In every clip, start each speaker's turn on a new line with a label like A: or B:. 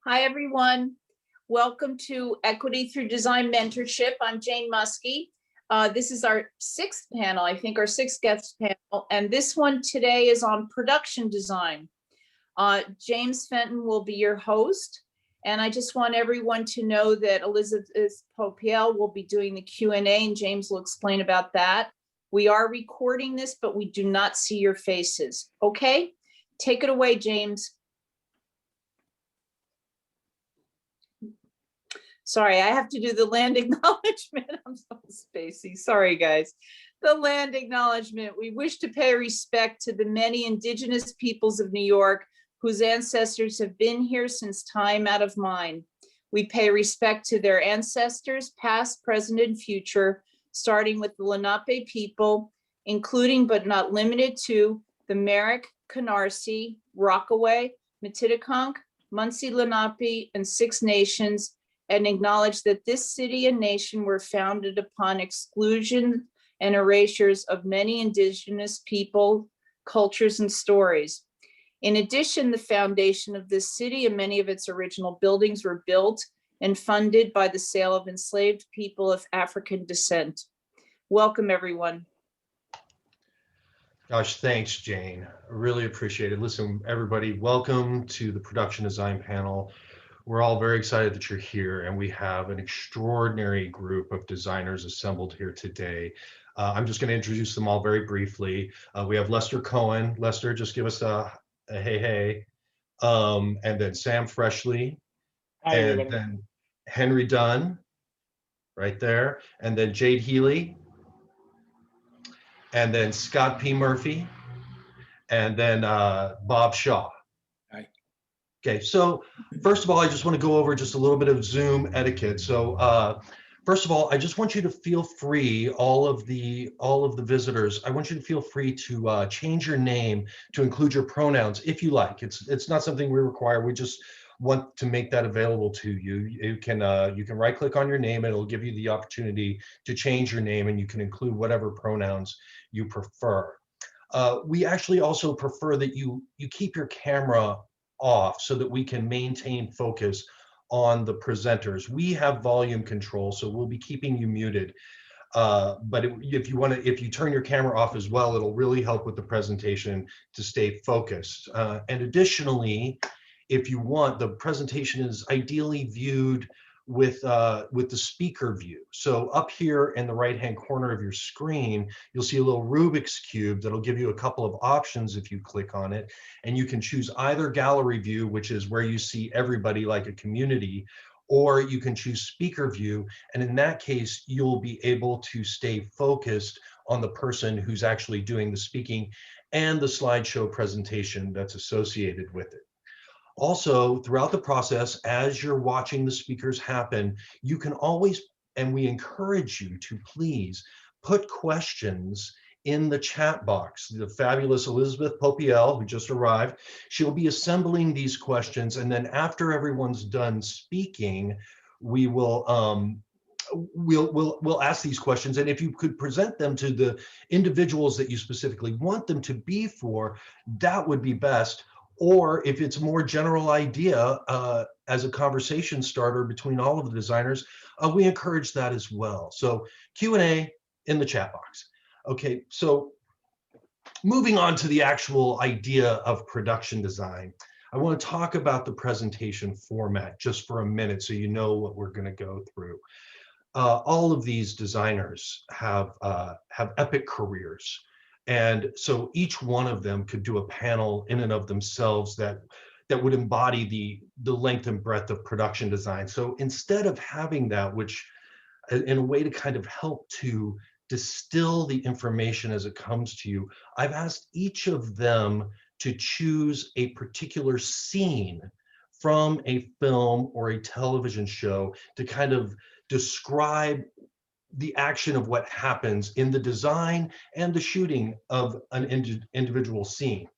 A: Hi, everyone. Welcome to Equity Through Design Mentorship. I'm Jane Muskie. This is our sixth panel, I think our sixth guest panel, and this one today is on production design. James Fenton will be your host, and I just want everyone to know that Elizabeth Popiel will be doing the Q&A, and James will explain about that. We are recording this, but we do not see your faces. Okay, take it away, James. Sorry, I have to do the land acknowledgement. I'm so spacey. Sorry, guys. The land acknowledgement. We wish to pay respect to the many indigenous peoples of New York whose ancestors have been here since time out of mind. We pay respect to their ancestors, past, present, and future, starting with the Lenape people, including but not limited to the Merrick, Canarsie, Rockaway, Matiticunk, Munsee Lenape, and Six Nations, and acknowledge that this city and nation were founded upon exclusion and erasures of many indigenous people, cultures, and stories. In addition, the foundation of this city and many of its original buildings were built and funded by the sale of enslaved people of African descent. Welcome, everyone.
B: Gosh, thanks, Jane. I really appreciate it. Listen, everybody, welcome to the production design panel. We're all very excited that you're here, and we have an extraordinary group of designers assembled here today. I'm just going to introduce them all very briefly. We have Lester Cohen. Lester, just give us a hey, hey. And then Sam Froeschle.
C: Hi,
B: and
C: everybody.
B: Then Henry Dunn, right there. And then Jade Healy. And then Scott P. Murphy. And then Bob Shaw. Okay, so first of all, I just want to go over just a little bit of Zoom etiquette. So first of all, I just want you to feel free, all of the visitors, I want you to feel free to change your name to include your pronouns if you like. It's not something we require. We just want to make that available to you. You can right click on your name and it'll give you the opportunity to change your name, and you can include whatever pronouns you prefer. We actually also prefer that you keep your camera off so that we can maintain focus on the presenters. We have volume control, so we'll be keeping you muted. But if you turn your camera off as well, it'll really help with the presentation to stay focused. And additionally, if you want, the presentation is ideally viewed with the speaker view. So up here in the right-hand corner of your screen, you'll see a little Rubik's Cube that'll give you a couple of options if you click on it. And you can choose either gallery view, which is where you see everybody like a community, or you can choose speaker view. And in that case, you'll be able to stay focused on the person who's actually doing the speaking and the slideshow presentation that's associated with it. Also, throughout the process, as you're watching the speakers happen, you can always, and we encourage you to please put questions in the chat box. The fabulous Elizabeth Popiel, who just arrived, she'll be assembling these questions, and then after everyone's done speaking, we will we'll ask these questions, and if you could present them to the individuals that you specifically want them to be for, that would be best. Or if it's a more general idea as a conversation starter between all of the designers, we encourage that as well. So Q&A in the chat box. Okay, so moving on to the actual idea of production design, I want to talk about the presentation format just for a minute so you know what we're going to go through. All of these designers have epic careers. And so each one of them could do a panel in and of themselves that would embody the length and breadth of production design. So instead of having that, which in a way to kind of help to distill the information as it comes to you, I've asked each of them to choose a particular scene from a film or a television show to kind of describe the action of what happens in the design and the shooting of an individual scene.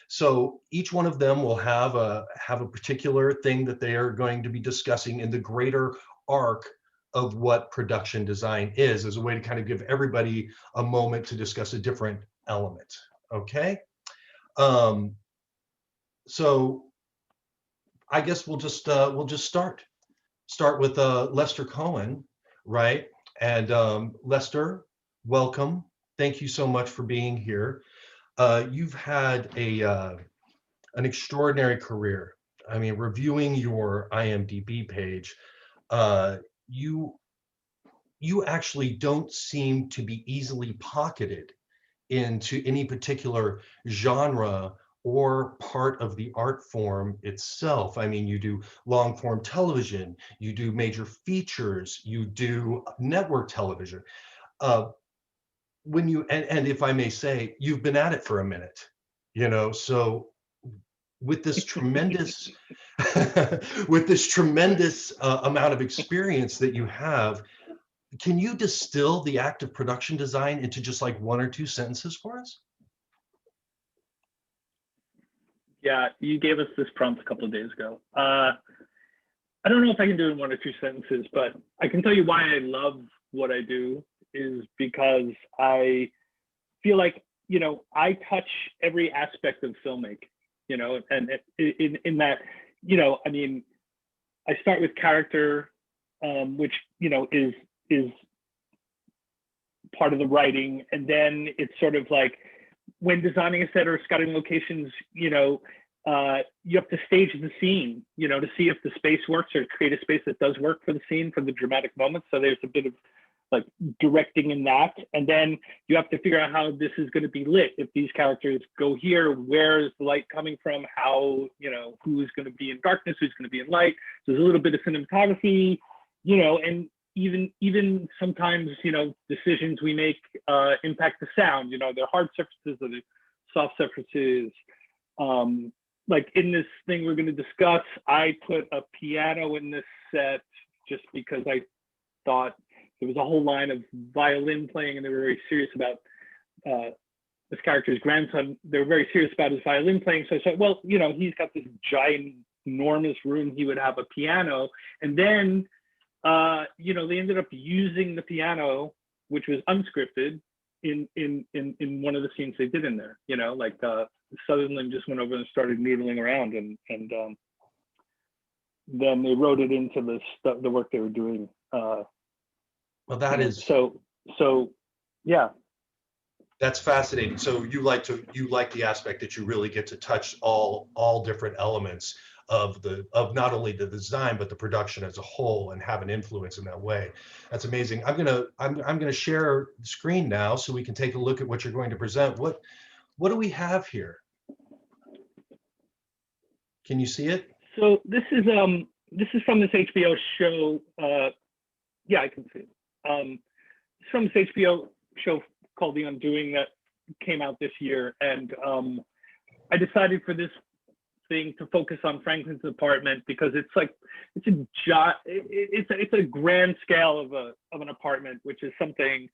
B: So each one of them will have a particular thing that they are going to be discussing in the greater arc of what production design is, as a way to kind of give everybody a moment to discuss a different element. Okay. So I guess we'll just start with Lester Cohen, right? And Lester, welcome. Thank you so much for being here. You've had an extraordinary career. I mean, reviewing your IMDb page, uh, you you actually don't seem to be easily pocketed into any particular genre or part of the art form itself. I mean, you do long form television, you do major features, you do network television. Uh, when you, and if I may say, you've been at it for a minute, so with this tremendous, with this tremendous amount of experience that you have, can you distill the act of production design into just like one or two sentences for us?
C: Yeah, you gave us this prompt a couple of days ago. I don't know if I can do it in one or two sentences, but I can tell you why I love what I do is because I feel like, I touch every aspect of filmmaking, and in that, I mean, I start with character, which, is part of the writing. And then it's sort of like when designing a set or scouting locations, you have to stage the scene, to see if the space works or create a space that does work for the scene, for the dramatic moments. So there's a bit of like directing in that. And then you have to figure out how this is going to be lit. If these characters go here, where is the light coming from? How, who's going to be in darkness, who's going to be in light. So there's a little bit of cinematography, and even sometimes, decisions we make impact the sound, they're hard surfaces or they're soft surfaces. Like in this thing we're going to discuss, I put a piano in this set just because I thought there was a whole line of violin playing and they were very serious about this character's grandson. They were very serious about his violin playing. So I said, well, he's got this giant, enormous room, he would have a piano. And then they ended up using the piano, which was unscripted, in one of the scenes they did in there. Sutherland just went over and started needling around, and then they wrote it into the work they were doing.
B: Well, that is
C: so yeah.
B: That's fascinating. So you like the aspect that you really get to touch all different elements of not only the design but the production as a whole and have an influence in that way. That's amazing. I'm gonna share the screen now so we can take a look at what you're going to present. What do we have here? Can you see it?
C: So this is from this HBO show. Yeah, I can see it. It's from this HBO show called The Undoing that came out this year, and I decided for this thing to focus on Franklin's apartment because it's a grand scale of an apartment, which is something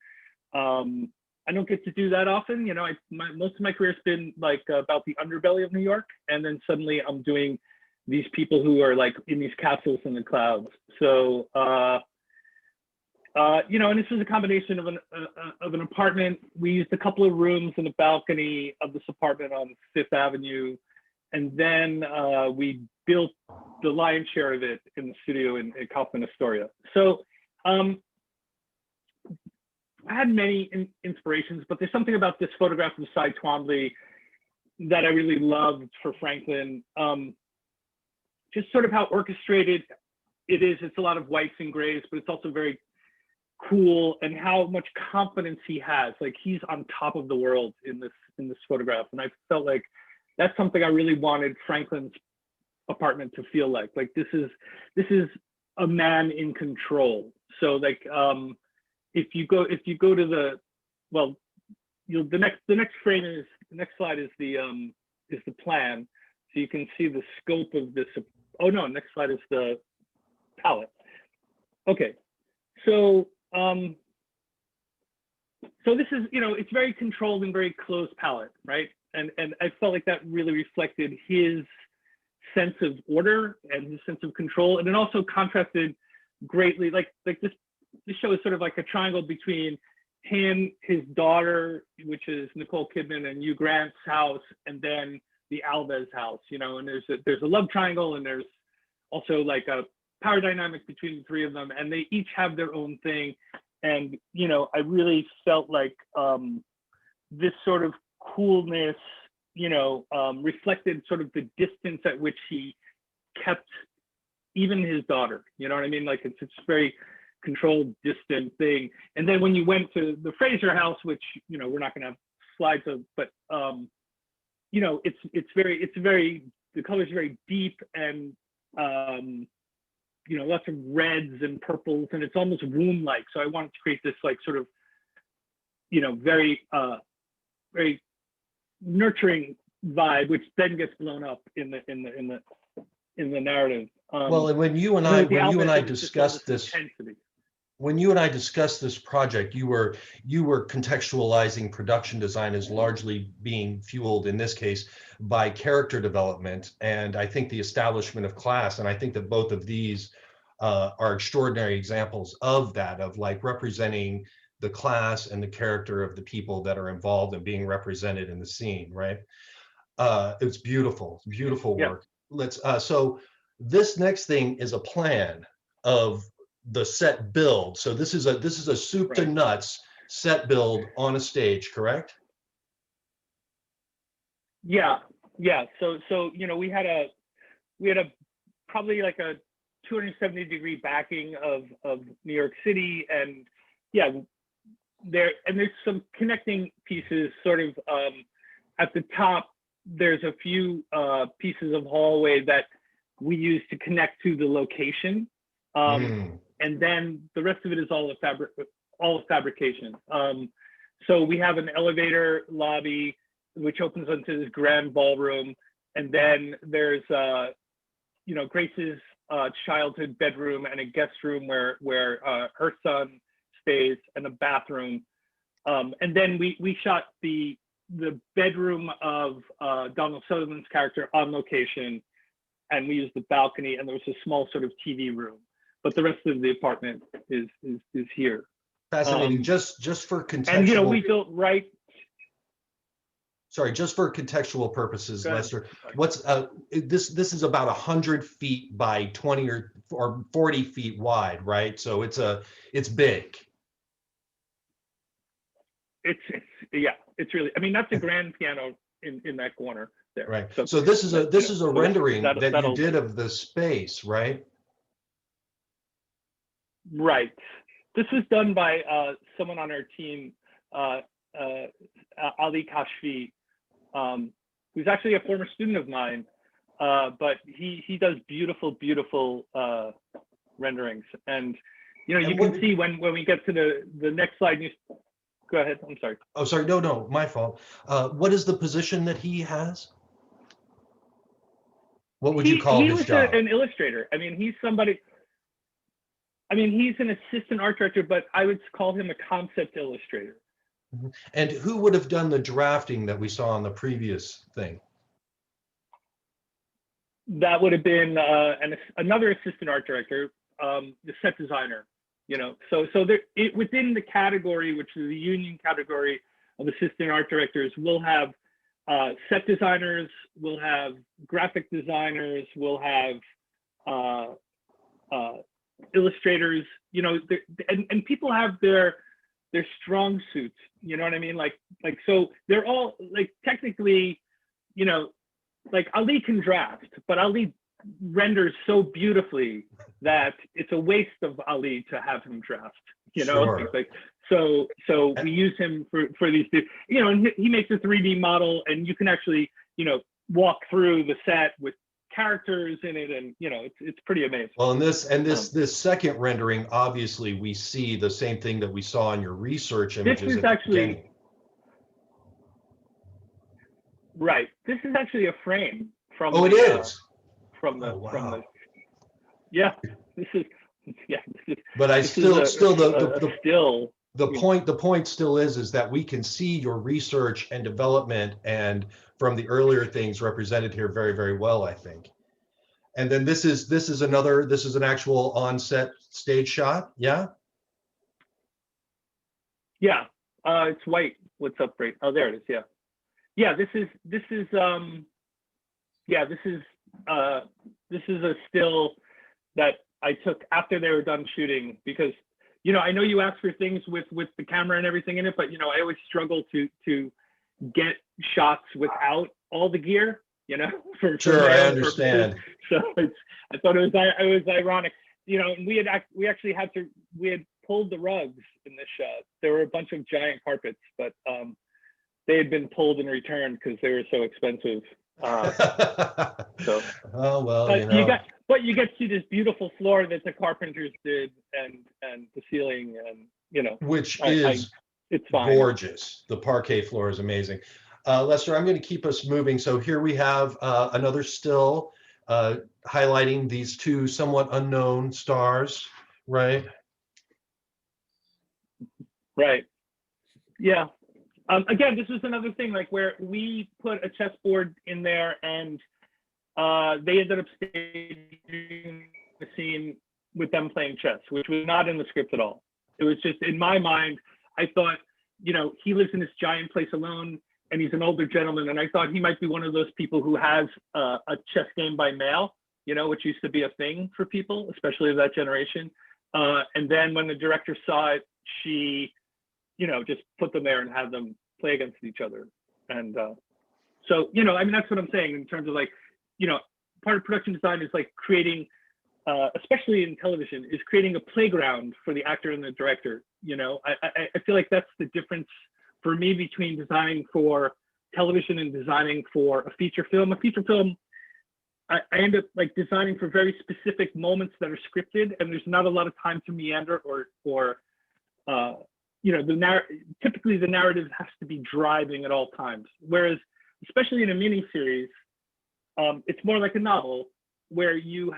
C: I don't get to do that often. Most of my career has been like about the underbelly of New York, and then suddenly I'm doing these people who are like in these castles in the clouds. So and this was a combination of an apartment. We used a couple of rooms and a balcony of this apartment on Fifth Avenue. And then we built the lion's share of it in the studio in Kaufman Astoria. So I had many inspirations, but there's something about this photograph of Cy Twombly that I really loved for Franklin. Just sort of how orchestrated it is. It's a lot of whites and grays, but it's also very cool, and how much confidence he has. Like he's on top of the world in this photograph. And I felt like that's something I really wanted Franklin's apartment to feel like. Like this is a man in control. So like if you go to the next frame is the next slide is the plan. So you can see the scope of this. Oh no, next slide is the palette. Okay. So this is, it's very controlled and very closed palette, right? And I felt like that really reflected his sense of order and his sense of control. And it also contrasted greatly, like this show is sort of like a triangle between him, his daughter, which is Nicole Kidman, and Hugh Grant's house, and then the Alves house, and there's a love triangle, and there's also like a power dynamic between the three of them, and they each have their own thing. And, you know, I really felt like this sort of coolness, you know, reflected sort of the distance at which he kept even his daughter, you know what I mean? Like it's very controlled, distant thing. And then when you went to the Fraser house, which, you know, we're not gonna have slides of, but you know, it's very, the color's very deep and you know, lots of reds and purples, and it's almost womb-like. So I wanted to create this like sort of, you know, very nurturing vibe, which then gets blown up in the narrative.
B: Well, and when you and I discussed this, when you and I discussed this project, you were contextualizing production design as largely being fueled, in this case, by character development, and I think the establishment of class. And I think that both of these are extraordinary examples of that, of like representing the class and the character of the people that are involved and being represented in the scene, right? It's beautiful, beautiful work. Let's so this next thing is a plan of the set build. So this is a soup to nuts set build on a stage, correct?
C: Yeah. So you know, we had a probably like a 270-degree backing of New York City, and yeah, there's some connecting pieces sort of at the top. There's a few pieces of hallway that we use to connect to the location. And then the rest of it is all a fabrication. So we have an elevator lobby, which opens onto this grand ballroom. And then there's, you know, Grace's childhood bedroom and a guest room where her son stays, and a bathroom. And then we shot the bedroom of Donald Sutherland's character on location, and we used the balcony, and there was a small sort of TV room. But the rest of the apartment is here.
B: Fascinating. Just for contextual.
C: And you know, we built right.
B: Sorry, just for contextual purposes, Lester. What's this is about 100 feet by 20 or 40 feet wide, right? So it's big. It's really. I mean, that's a grand piano in that corner there. Right. So this is a rendering that you did of the space, right?
C: Right. This was done by someone on our team, Ali Kashfi, who's actually a former student of mine, but he does beautiful renderings. And you know, you can see when we get to the next slide. Go ahead. I'm sorry.
B: Oh, sorry. No, my fault. What is the position that he has? What would you call his job?
C: He was an illustrator. I mean, he's somebody. I mean, he's an assistant art director, but I would call him a concept illustrator.
B: And who would have done the drafting that we saw on the previous thing?
C: That would have been another assistant art director, the set designer. You know, so there, within the category, which is the union category of assistant art directors, we'll have set designers, we'll have graphic designers, we'll have illustrators, you know, and people have their strong suits, you know what I mean? Like so they're all like technically, you know, like Ali can draft, but Ali renders so beautifully that it's a waste of Ali to have him draft, you know.
B: Sure.
C: Like so we use him for these, you know, and he makes a 3D model, and you can actually, you know, walk through the set with characters in it, and you know, it's pretty amazing.
B: Well, in this second rendering, obviously we see the same thing that we saw in your research images.
C: This is actually right. This is actually a frame from.
B: Oh, it is.
C: From the
B: wow.
C: from the. Yeah, this is.
B: But I still
C: the
B: point still is that we can see your research and development, and from the earlier things represented here very, very well, I think. And then this is an actual on-set stage shot. Yeah.
C: Yeah. It's white. What's up, right? Oh, there it is. Yeah. Yeah. This is this is a still that I took after they were done shooting, because, you know, I know you ask for things with the camera and everything in it, but, you know, I always struggle to get shots without all the gear, you know, for
B: Sure, I understand.
C: So I thought it was ironic, you know, and we had pulled the rugs in this shot. There were a bunch of giant carpets, but they had been pulled and returned because they were so expensive. So,
B: oh well,
C: but
B: you know.
C: you get to see this beautiful floor that the carpenters did, and the ceiling, and you know,
B: Which is
C: it's fine.
B: Gorgeous. The parquet floor is amazing. Lester, I'm going to keep us moving. So here we have another still highlighting these two somewhat unknown stars, right?
C: Right. Yeah. Again, this was another thing, like where we put a chessboard in there, and they ended up staging the scene with them playing chess, which was not in the script at all. It was just in my mind. I thought, you know, he lives in this giant place alone, and he's an older gentleman, and I thought he might be one of those people who has a chess game by mail, you know, which used to be a thing for people, especially of that generation. And then when the director saw it, she, you know, just put them there and had them play against each other. And so, you know, I mean, that's what I'm saying in terms of like, you know, part of production design is like creating, especially in television, is creating a playground for the actor and the director. You know, I feel like that's the difference for me between designing for television and designing for a feature film. A feature film, I end up like designing for very specific moments that are scripted, and there's not a lot of time to meander or you know, typically the narrative has to be driving at all times. Whereas, especially in a mini series, it's more like a novel where you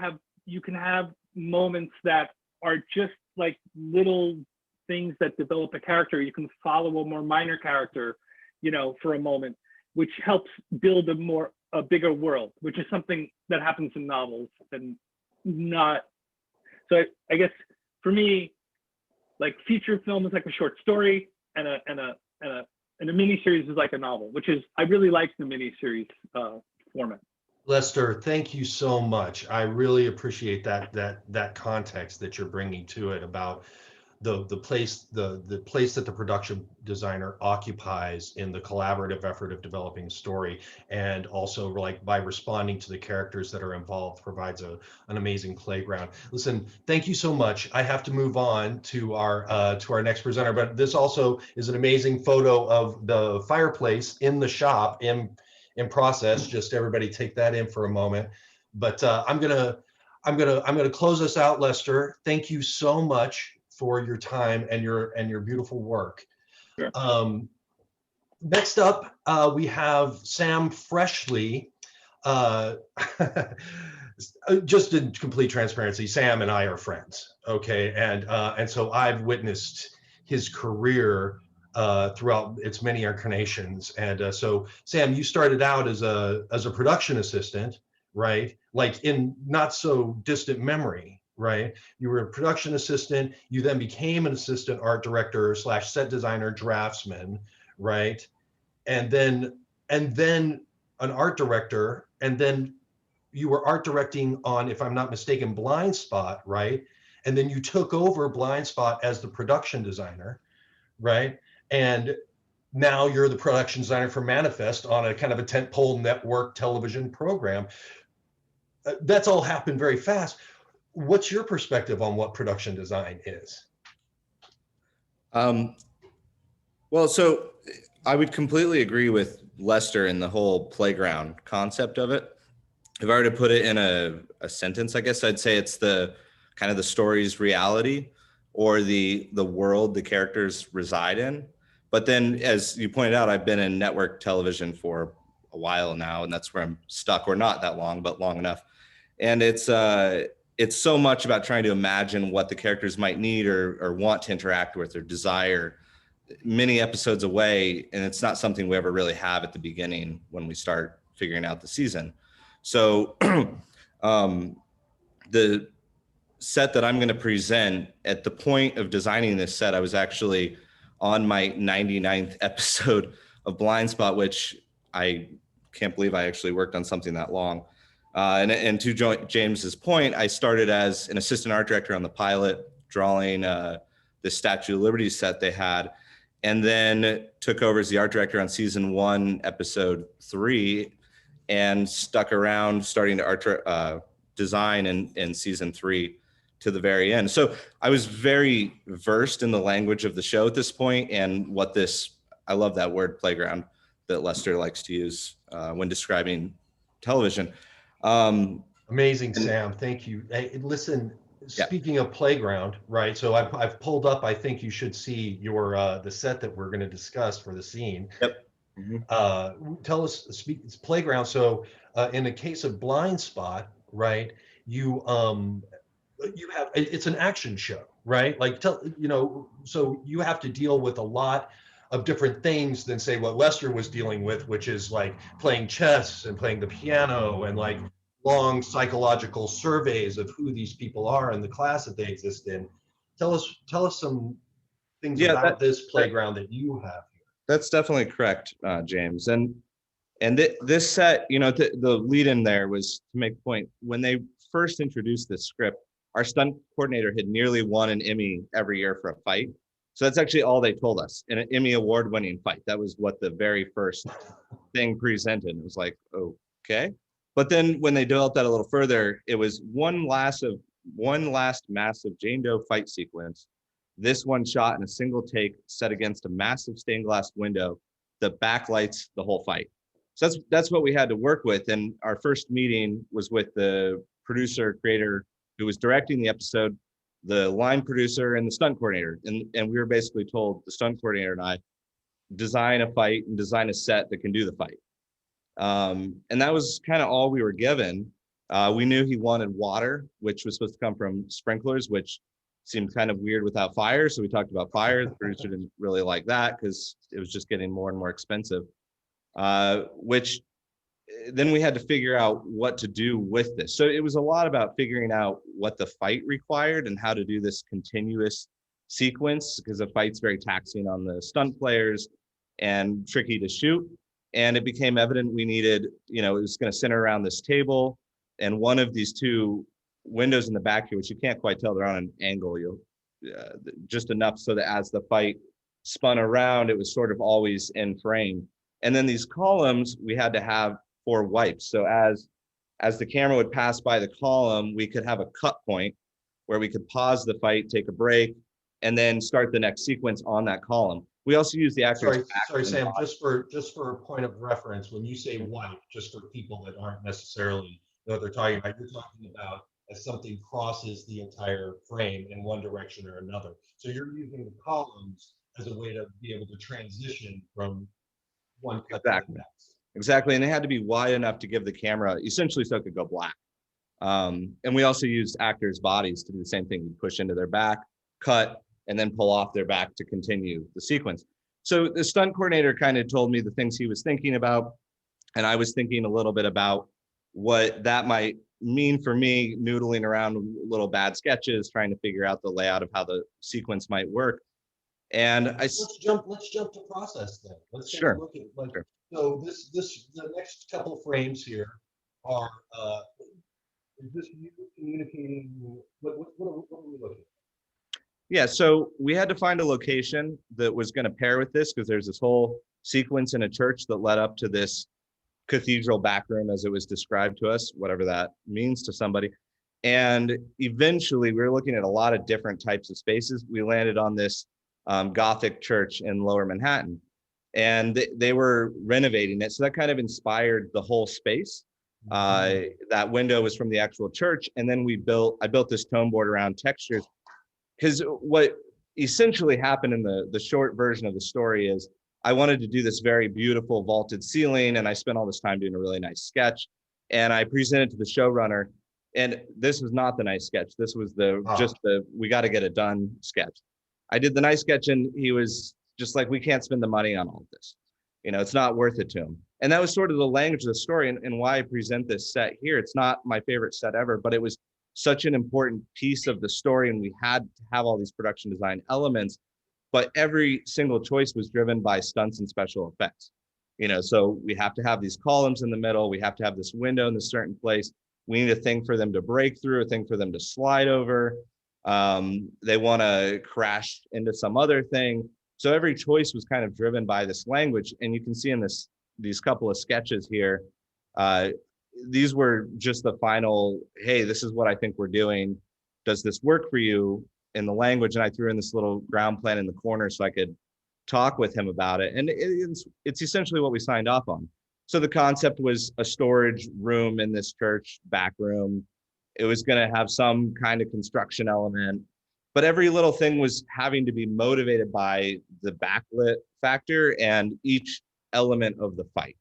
C: can have moments that are just like little things that develop a character. You can follow a more minor character, you know, for a moment, which helps build a bigger world, which is something that happens in novels and not. So I guess for me, like feature film is like a short story, and a mini series is like a novel, which is, I really like the mini series format.
B: Lester, thank you so much. I really appreciate that context that you're bringing to it about the place that the production designer occupies in the collaborative effort of developing a story, and also like by responding to the characters that are involved provides an amazing playground. Listen, thank you so much. I have to move on to our next presenter, but this also is an amazing photo of the fireplace in the shop in process. Just everybody take that in for a moment. But I'm gonna close us out, Lester. Thank you so much for your time and your beautiful work.
C: Sure.
B: Next up, we have Sam Froeschle. Just in complete transparency, Sam and I are friends, okay? And so I've witnessed his career throughout its many incarnations. And so Sam, you started out as a production assistant, right? Like in not so distant memory, right? You were a production assistant. You then became an assistant art director / set designer, draftsman, right? And then an art director. And then you were art directing on, if I'm not mistaken, Blind Spot, right? And then you took over Blind Spot as the production designer, right? And now you're the production designer for Manifest on a kind of a tentpole network television program. That's all happened very fast. What's your perspective on what production design is?
D: Well, so I would completely agree with Lester in the whole playground concept of it. If I were to put it in a sentence, I guess I'd say it's the kind of the story's reality, or the world the characters reside in. But then, as you pointed out, I've been in network television for a while now, and that's where I'm stuck, or not that long, but long enough. And it's so much about trying to imagine what the characters might need or want to interact with or desire many episodes away. And it's not something we ever really have at the beginning when we start figuring out the season. So the set that I'm going to present, at the point of designing this set, I was actually on my 99th episode of Blind Spot, which I can't believe I actually worked on something that long. And to James's point, I started as an assistant art director on the pilot, drawing the Statue of Liberty set they had, and then took over as the art director on season 1, episode 3, and stuck around starting to design in season 3 to the very end. So I was very versed in the language of the show at this point, and what this, I love that word playground that Lester likes to use when describing television.
B: Amazing, Sam. Thank you. Hey, listen, speaking of playground, right? So I've pulled up, I think you should see your the set that we're going to discuss for the scene.
D: Yep.
B: Tell us, it's playground. So in the case of Blind Spot, right, you have, it's an action show, right? Like, so you have to deal with a lot of different things than, say, what Lester was dealing with, which is like playing chess and playing the piano and like long psychological surveys of who these people are and the class that they exist in. Tell us some things about this playground that you have here.
D: That's definitely correct, James. And this set, the lead in there was to make a point. When they first introduced this script, our stunt coordinator had nearly won an Emmy every year for a fight. So that's actually all they told us, in an Emmy award-winning fight. That was what the very first thing presented. It was like, okay. But then when they developed that a little further, it was one last massive Jane Doe fight sequence. This one shot in a single take, set against a massive stained glass window that backlights the whole fight. So that's what we had to work with. And our first meeting was with the producer, creator, who was directing the episode, the line producer, and the stunt coordinator. And we were basically told, the stunt coordinator and I, design a fight and design a set that can do the fight. And that was kind of all we were given. We knew he wanted water, which was supposed to come from sprinklers, which seemed kind of weird without fire. So we talked about fire. The producer didn't really like that because it was just getting more and more expensive, which then we had to figure out what to do with this. So it was a lot about figuring out what the fight required and how to do this continuous sequence, because the fight's very taxing on the stunt players and tricky to shoot. And it became evident we needed, it was going to center around this table, and one of these two windows in the back here, which you can't quite tell, they're on an angle, just enough so that as the fight spun around, it was sort of always in frame. And then these columns, we had to have 4 wipes. So as the camera would pass by the column, we could have a cut point where we could pause the fight, take a break, and then start the next sequence on that column. We also use the actors.
B: Sorry, Sam, just for a point of reference, when you say wipe, just for people that aren't necessarily know what they're talking about, you're talking about as something crosses the entire frame in one direction or another. So you're using the columns as a way to be able to transition from one cut to the next.
D: Exactly, and they had to be wide enough to give the camera, essentially so it could go black. And we also used actors' bodies to do the same thing. You push into their back, cut, and then pull off their back to continue the sequence. So the stunt coordinator kind of told me the things he was thinking about, and I was thinking a little bit about what that might mean for me, noodling around little bad sketches, trying to figure out the layout of how the sequence might work. And
B: let's jump to process then. Let's take a look at so the next couple frames here are is this you communicating? What are we looking at?
D: Yeah, so we had to find a location that was going to pair with this, because there's this whole sequence in a church that led up to this cathedral back room, as it was described to us, whatever that means to somebody. And eventually we were looking at a lot of different types of spaces. We landed on this Gothic church in Lower Manhattan, and they were renovating it. So that kind of inspired the whole space. That window was from the actual church. And then I built this tone board around textures, because what essentially happened in the short version of the story is I wanted to do this very beautiful vaulted ceiling, and I spent all this time doing a really nice sketch, and I presented to the showrunner, and this was not the nice sketch. This was just the we got to get it done sketch. I did the nice sketch, and he was just like, we can't spend the money on all of this. It's not worth it to him. And that was sort of the language of the story, and why I present this set here. It's not my favorite set ever, but it was such an important piece of the story, and we had to have all these production design elements, but every single choice was driven by stunts and special effects. So we have to have these columns in the middle. We have to have this window in a certain place. We need a thing for them to break through, a thing for them to slide over. They want to crash into some other thing. So every choice was kind of driven by this language. And you can see in these couple of sketches here, these were just the final, hey, this is what I think we're doing. Does this work for you in the language? And I threw in this little ground plan in the corner so I could talk with him about it. And it's essentially what we signed off on. So the concept was a storage room in this church, back room. It was going to have some kind of construction element, but every little thing was having to be motivated by the backlit factor and each element of the fight.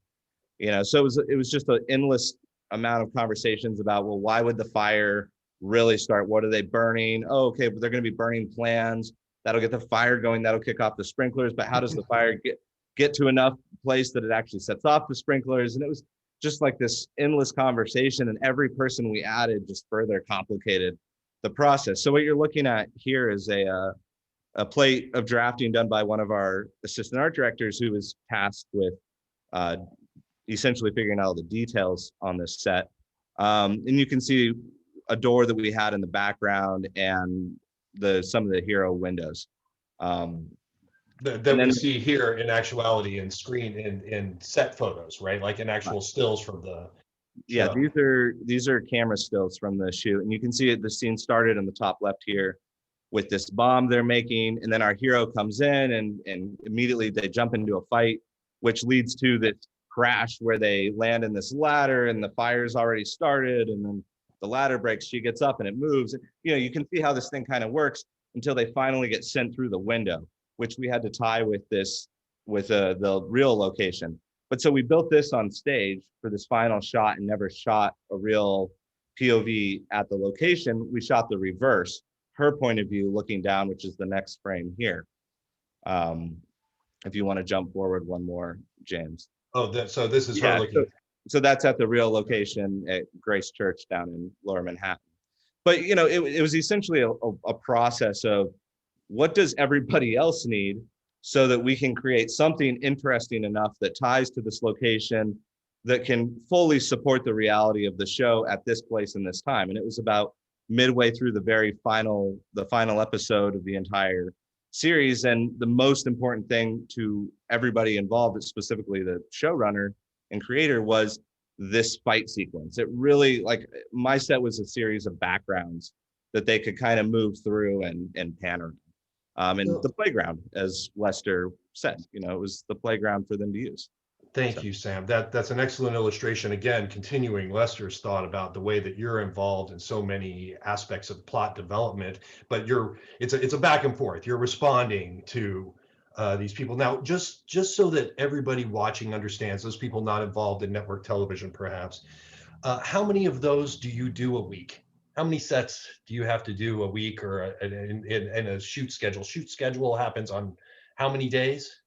D: So it was just an endless amount of conversations about, well, why would the fire really start? What are they burning? Oh, okay, but they're going to be burning plans. That'll get the fire going. That'll kick off the sprinklers. But how does the fire get to enough place that it actually sets off the sprinklers? And it was just like this endless conversation. And every person we added just further complicated the process. So what you're looking at here is a plate of drafting done by one of our assistant art directors who was tasked with essentially figuring out all the details on this set. And you can see a door that we had in the background and some of the hero windows.
B: That we see here in actuality in screen in set photos, right? Like in actual stills from the
D: show. These are camera stills from the shoot, and you can see the scene started in the top left here with this bomb they're making, and then our hero comes in and immediately they jump into a fight, which leads to this crash where they land in this ladder and the fire's already started, and then the ladder breaks, she gets up and it moves. You can see how this thing kind of works until they finally get sent through the window, which we had to tie with the real location. But so we built this on stage for this final shot and never shot a real POV at the location. We shot the reverse, her point of view looking down, which is the next frame here. If you want to jump forward one more, James.
B: Oh, so this is her looking.
D: So that's at the real location at Grace Church down in Lower Manhattan. But, it was essentially a process of what does everybody else need so that we can create something interesting enough that ties to this location that can fully support the reality of the show at this place and this time. And it was about midway through the final episode of the entire series. And the most important thing to everybody involved, specifically the showrunner and creator, was this fight sequence. It really, like, my set was a series of backgrounds that they could kind of move through and pan around. And the playground, as Lester said, it was the playground for them to use.
B: Thank you, Sam. That's an excellent illustration. Again, continuing Lester's thought about the way that you're involved in so many aspects of plot development, but it's a back and forth. You're responding to these people. Now, just so that everybody watching understands, those people not involved in network television, perhaps, how many of those do you do a week? How many sets do you have to do a week, or in a shoot schedule? Shoot schedule happens on how many days?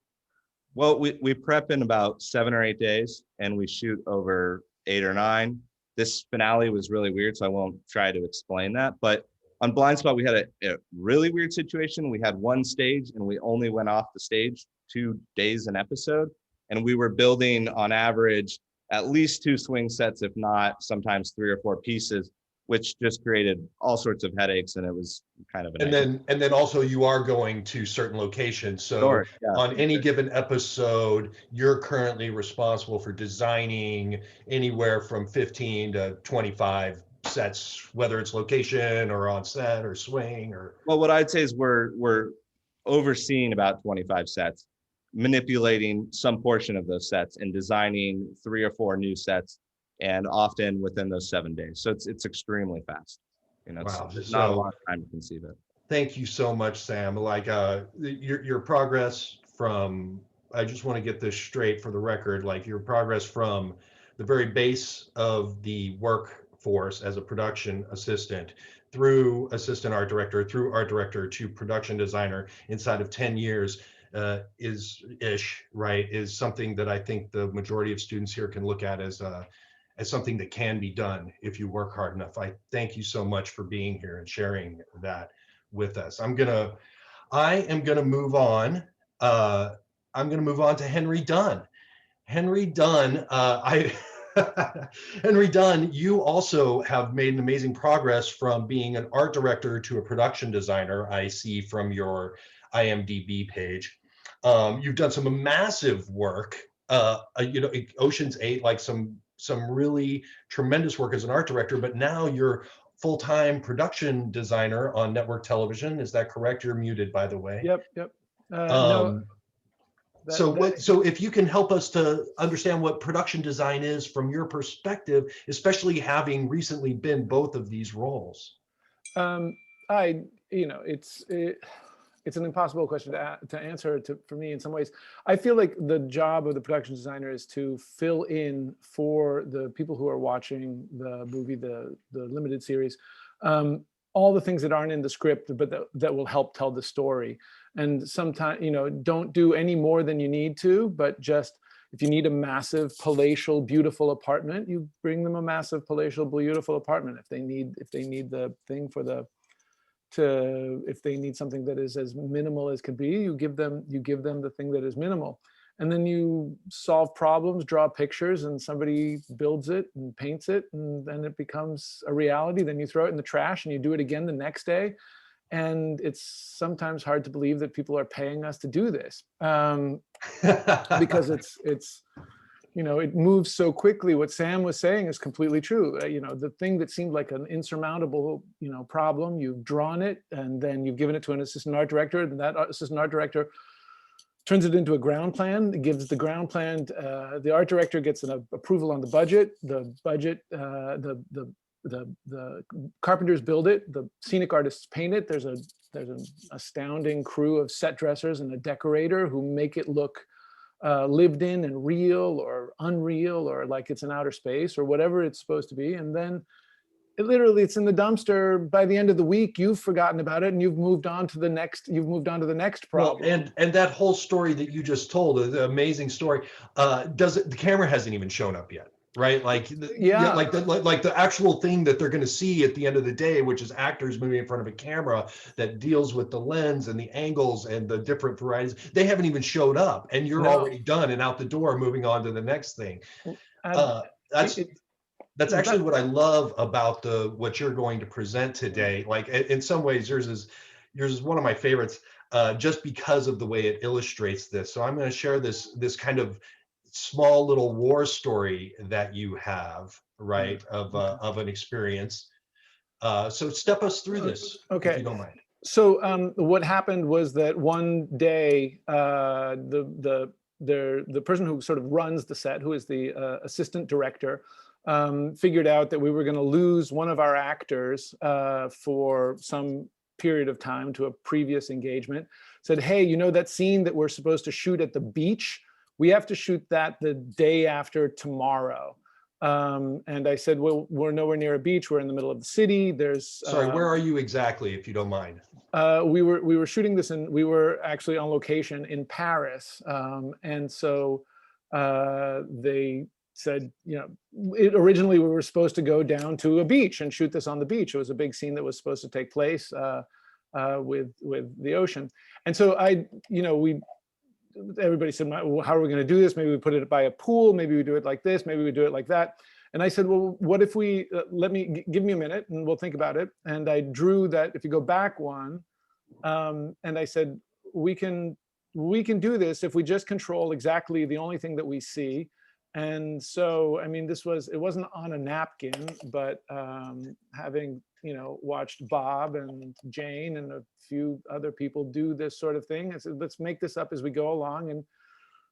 D: Well, we prep in about 7 or 8 days, and we shoot over 8 or 9. This finale was really weird, so I won't try to explain that. But on Blind Spot, we had a really weird situation. We had one stage, and we only went off the stage 2 days an episode. And we were building, on average, at least 2 swing sets, if not sometimes 3 or 4 pieces, which just created all sorts of headaches, and it was kind of
B: and then also you are going to certain locations. So sure, yeah. On any given episode, you're currently responsible for designing anywhere from 15 to 25 sets, whether it's location or on set or swing or.
D: Well, what I'd say is we're overseeing about 25 sets, manipulating some portion of those sets and designing 3 or 4 new sets, and often within those 7 days. So it's extremely fast.
B: Wow.
D: There's not a lot of time to conceive it.
B: Thank you so much, Sam. Like your progress from, I just want to get this straight for the record, like your progress from the very base of the workforce as a production assistant through assistant art director, through art director to production designer inside of 10 years is something that I think the majority of students here can look at as something that can be done if you work hard enough. I thank you so much for being here and sharing that with us. I am gonna move on. I'm gonna move on to Henry Dunn. Henry Dunn, Henry Dunn, you also have made an amazing progress from being an art director to a production designer. I see from your IMDb page. You've done some massive work, Ocean's 8, like some really tremendous work as an art director, but now you're full-time production designer on network television. Is that correct? You're muted, by the way.
E: Yep. No.
B: So if you can help us to understand what production design is from your perspective, especially having recently been both of these roles.
E: It's an impossible question to answer for me in some ways. I feel like the job of the production designer is to fill in for the people who are watching the movie, the limited series, all the things that aren't in the script, but that will help tell the story. And sometimes, don't do any more than you need to, but just if you need a massive, palatial, beautiful apartment, you bring them a massive, palatial, beautiful apartment. If they need the thing if they need something that is as minimal as could be, you give them the thing that is minimal. And then you solve problems, draw pictures, and somebody builds it and paints it, and then it becomes a reality. Then you throw it in the trash and you do it again the next day. And it's sometimes hard to believe that people are paying us to do this, because it's it moves so quickly. What Sam was saying is completely true. The thing that seemed like an insurmountable problem, you've drawn it, and then you've given it to an assistant art director, and that assistant art director turns it into a ground plan. It gives the ground plan. The art director gets an approval on the budget. The carpenters build it, the scenic artists paint it. There's an astounding crew of set dressers and a decorator who make it look lived in and real or unreal, or like it's in outer space or whatever it's supposed to be. And then it's in the dumpster. By the end of the week, you've forgotten about it and you've moved on to the next problem.
B: Well, and that whole story that you just told, the amazing story, the camera hasn't even shown up yet. Right, like the actual thing that they're going to see at the end of the day, which is actors moving in front of a camera that deals with the lens and the angles and the different varieties. They haven't even showed up, and you're already done and out the door, moving on to the next thing. That's actually what I love about what you're going to present today. Like in some ways, yours is one of my favorites, just because of the way it illustrates this. So I'm going to share this kind of small little war story that you have, right, of an experience. So step us through this, if you don't mind.
E: So what happened was that one day, the person who sort of runs the set, who is the assistant director, figured out that we were going to lose one of our actors for some period of time to a previous engagement. Said, hey, that scene that we're supposed to shoot at the beach, we have to shoot that the day after tomorrow. And I said, well, we're nowhere near a beach. We're in the middle of the city.
B: Sorry, where are you exactly, if you don't mind?
E: We were shooting this, and we were actually on location in Paris. And so they said, originally we were supposed to go down to a beach and shoot this on the beach. It was a big scene that was supposed to take place with the ocean. And so everybody said, well, how are we going to do this? Maybe we put it by a pool. Maybe we do it like this. Maybe we do it like that. And I said, well, what if we, give me a minute and we'll think about it. And I drew that, if you go back one, and I said, we can do this if we just control exactly the only thing that we see. And so, it wasn't on a napkin, but having, watched Bob and Jane and a few other people do this sort of thing, I said, let's make this up as we go along, and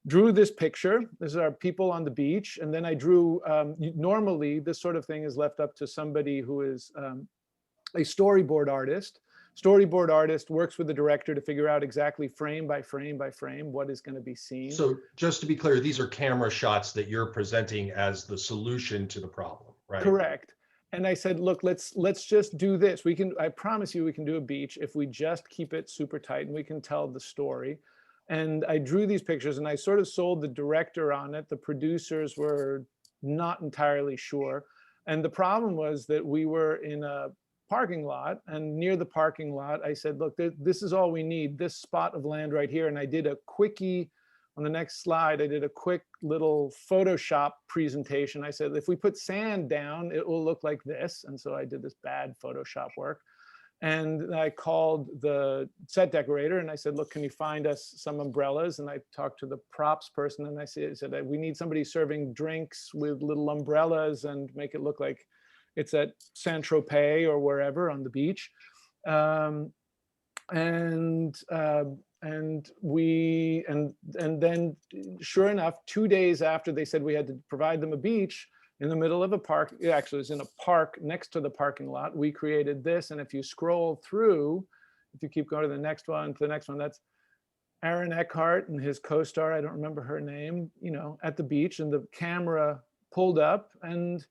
E: drew this picture. These are people on the beach. And then I drew, normally this sort of thing is left up to somebody who is a storyboard artist. Storyboard artist works with the director to figure out exactly frame by frame by frame what is going to be seen.
B: So just to be clear, these are camera shots that you're presenting as the solution to the problem, right?
E: Correct. And I said, look, let's just do this. I promise you we can do a beach if we just keep it super tight and we can tell the story. And I drew these pictures and I sort of sold the director on it. The producers were not entirely sure. And the problem was that we were in a parking lot, and near the parking lot, I said, look, this is all we need, this spot of land right here. And I did a quickie, on the next slide, I did a quick little Photoshop presentation. I said, if we put sand down, it will look like this. And so I did this bad Photoshop work. And I called the set decorator and I said, look, can you find us some umbrellas? And I talked to the props person and I said, we need somebody serving drinks with little umbrellas and make it look like it's at Saint-Tropez or wherever on the beach. And then sure enough, 2 days after they said we had to provide them a beach, in the middle of a park, actually it was in a park next to the parking lot, we created this. And if you scroll through, if you keep going to the next one, that's Aaron Eckhart and his co-star, I don't remember her name, you know, at the beach, and the camera pulled up and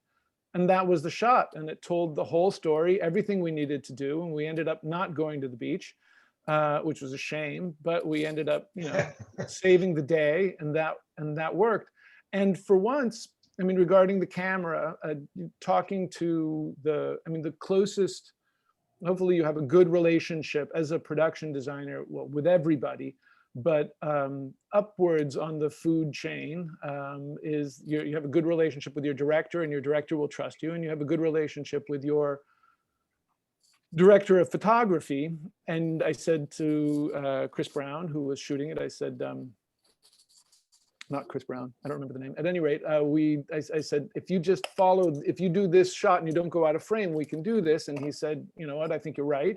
E: that was the shot. And it told the whole story, everything we needed to do. And we ended up not going to the beach, which was a shame, but we ended up, you know, saving the day, and that worked. And for once, I mean, regarding the camera, talking to the closest, hopefully you have a good relationship as a production designer, well, with everybody, but upwards on the food chain is you have a good relationship with your director, and your director will trust you, and you have a good relationship with your director of photography. And I said to Chris Brown, who was shooting it, I said, not Chris Brown, I don't remember the name. At any rate, I said, if you do this shot and you don't go out of frame, we can do this. And he said, you know what, I think you're right.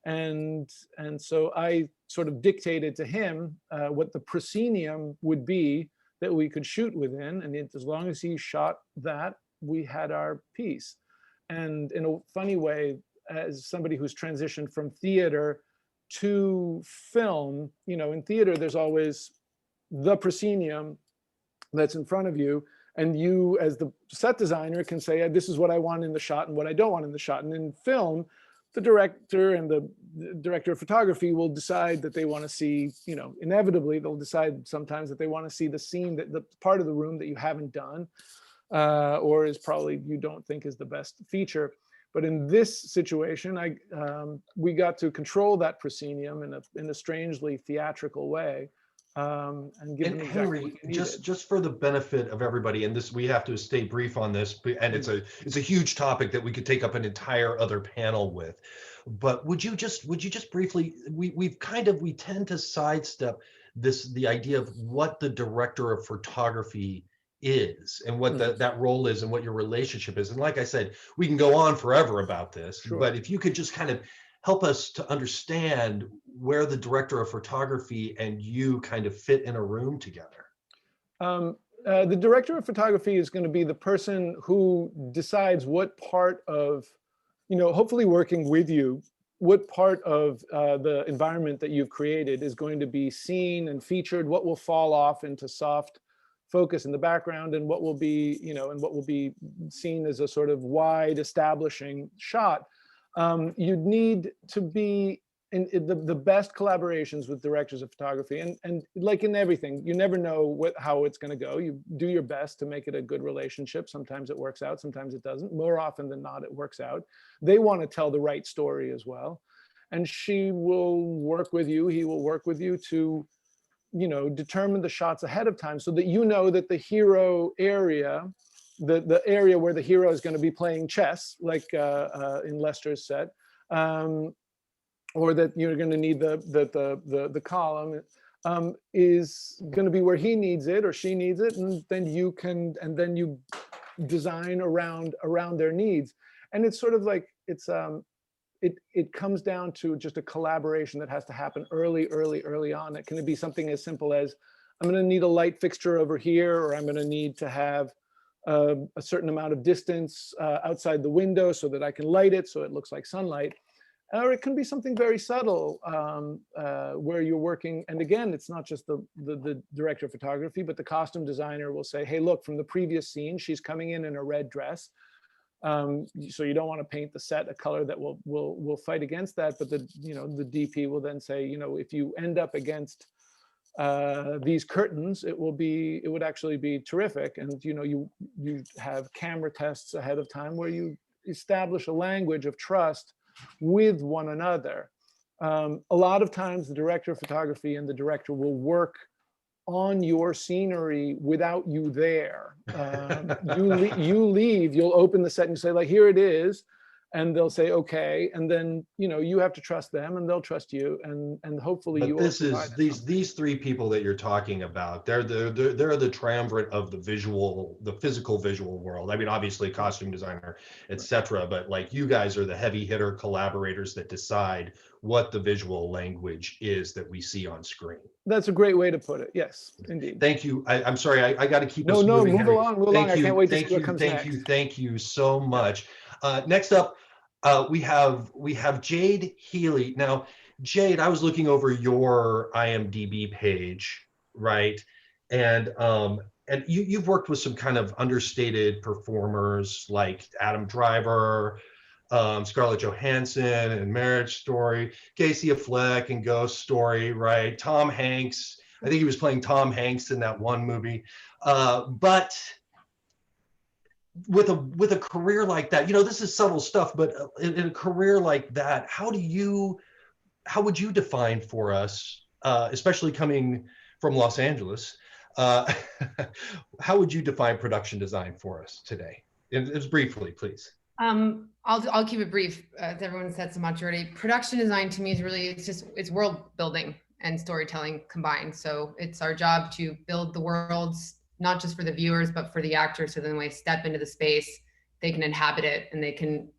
E: And so I sort of dictated to him what the proscenium would be that we could shoot within. And as long as he shot that, we had our piece. And in a funny way, as somebody who's transitioned from theater to film, you know, in theater, there's always the proscenium that's in front of you, and you as the set designer can say, this is what I want in the shot and what I don't want in the shot. And in film, the director and the director of photography will decide that they want to see, you know, inevitably they'll decide sometimes that they want to see the scene, that the part of the room that you haven't done or is probably you don't think is the best feature. But in this situation, we got to control that proscenium in a strangely theatrical way. And give them exactly
B: Henry,
E: what
B: just for the benefit of everybody, and this, we have to stay brief on this, and it's a huge topic that we could take up an entire other panel with. But would you just briefly, we tend to sidestep the idea of what the director of photography is and what that role is and what your relationship is. And like I said, we can go on forever about this,
E: Sure.
B: But if you could just kind of help us to understand where the director of photography and you kind of fit in a room together.
E: The director of photography is going to be the person who decides what part of, you know, hopefully working with you, what part of the environment that you've created is going to be seen and featured, what will fall off into soft focus in the background, and what will be, you know, and what will be seen as a sort of wide establishing shot. You'd need to be in the best collaborations with directors of photography, and like in everything, you never know how it's going to go. You do your best to make it a good relationship. Sometimes it works out, sometimes it doesn't. More often than not, it works out. They want to tell the right story as well, and she will work with you. He will work with you to, you know, determine the shots ahead of time so that you know that the hero area, the area where the hero is going to be playing chess, like in Lester's set, or that you're going to need the column is going to be where he needs it or she needs it, and then you design around their needs. And it's sort of like it comes down to just a collaboration that has to happen early on. It can be something as simple as, I'm going to need a light fixture over here, or I'm going to need to have a certain amount of distance outside the window so that I can light it so it looks like sunlight. Or it can be something very subtle where you're working. And again, it's not just the director of photography, but the costume designer will say, hey, look, from the previous scene, she's coming in a red dress. So you don't want to paint the set a color that will fight against that. But the DP will then say, you know, if you end up against these curtains, it would actually be terrific. And you know, you have camera tests ahead of time where you establish a language of trust with one another. A lot of times the director of photography and the director will work on your scenery without you there. You leave, you'll open the set and you say like, here it is. And they'll say, okay. And then, you know, you have to trust them and they'll trust you. And hopefully
B: But
E: you
B: this
E: will
B: is
E: provide something.
B: these three people that you're talking about. They're the triumvirate of the physical visual world. I mean, obviously costume designer, etc. But like you guys are the heavy hitter collaborators that decide what the visual language is that we see on screen.
E: That's a great way to put it. Yes, indeed.
B: Thank you. I'm sorry. I got to keep us
E: No,
B: moving.
E: move
B: Henry.
E: along, move along. I can't wait to see what comes next.
B: Thank you so much. Next up, we have Jade Healy. Now, Jade, I was looking over your IMDb page, right? And you've worked with some kind of understated performers like Adam Driver, Scarlett Johansson and Marriage Story, Casey Affleck and Ghost Story, right? Tom Hanks. I think he was playing Tom Hanks in that one movie. But with a career like that, you know, this is subtle stuff, but in a career like that, how would you define for us, especially coming from Los Angeles, how would you define production design for us today? As briefly, please.
F: I'll keep it brief. As everyone said so much already. Production design to me is really, it's world building and storytelling combined. So it's our job to build the worlds, not just for the viewers, but for the actors. So then when they step into the space, they can inhabit it and they can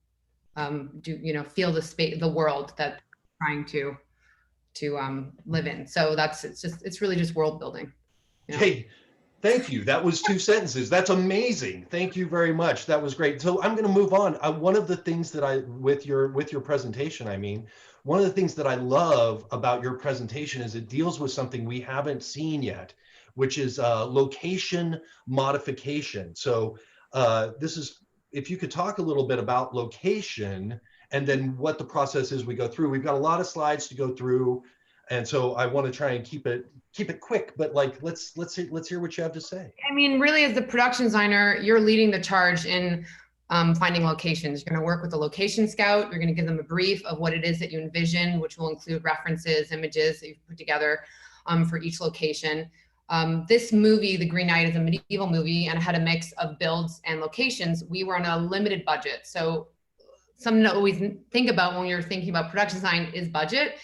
F: feel the space, the world that they're trying to live in. So it's really just world building. You know?
B: Hey, thank you. That was 2 sentences. That's amazing. Thank you very much. That was great. So I'm going to move on. One of the things that with your presentation, one of the things that I love about your presentation is it deals with something we haven't seen yet, which is location modification. So this is, if you could talk a little bit about location and then what the process is we go through. We've got a lot of slides to go through. And so I want to try and keep it quick, but like, let's hear what you have to say.
F: I mean, really, as the production designer, you're leading the charge in finding locations. You're going to work with a location scout. You're going to give them a brief of what it is that you envision, which will include references, images that you've put together for each location. This movie, The Green Knight, is a medieval movie and it had a mix of builds and locations. We were on a limited budget. So something to always think about when you're thinking about production design is budget.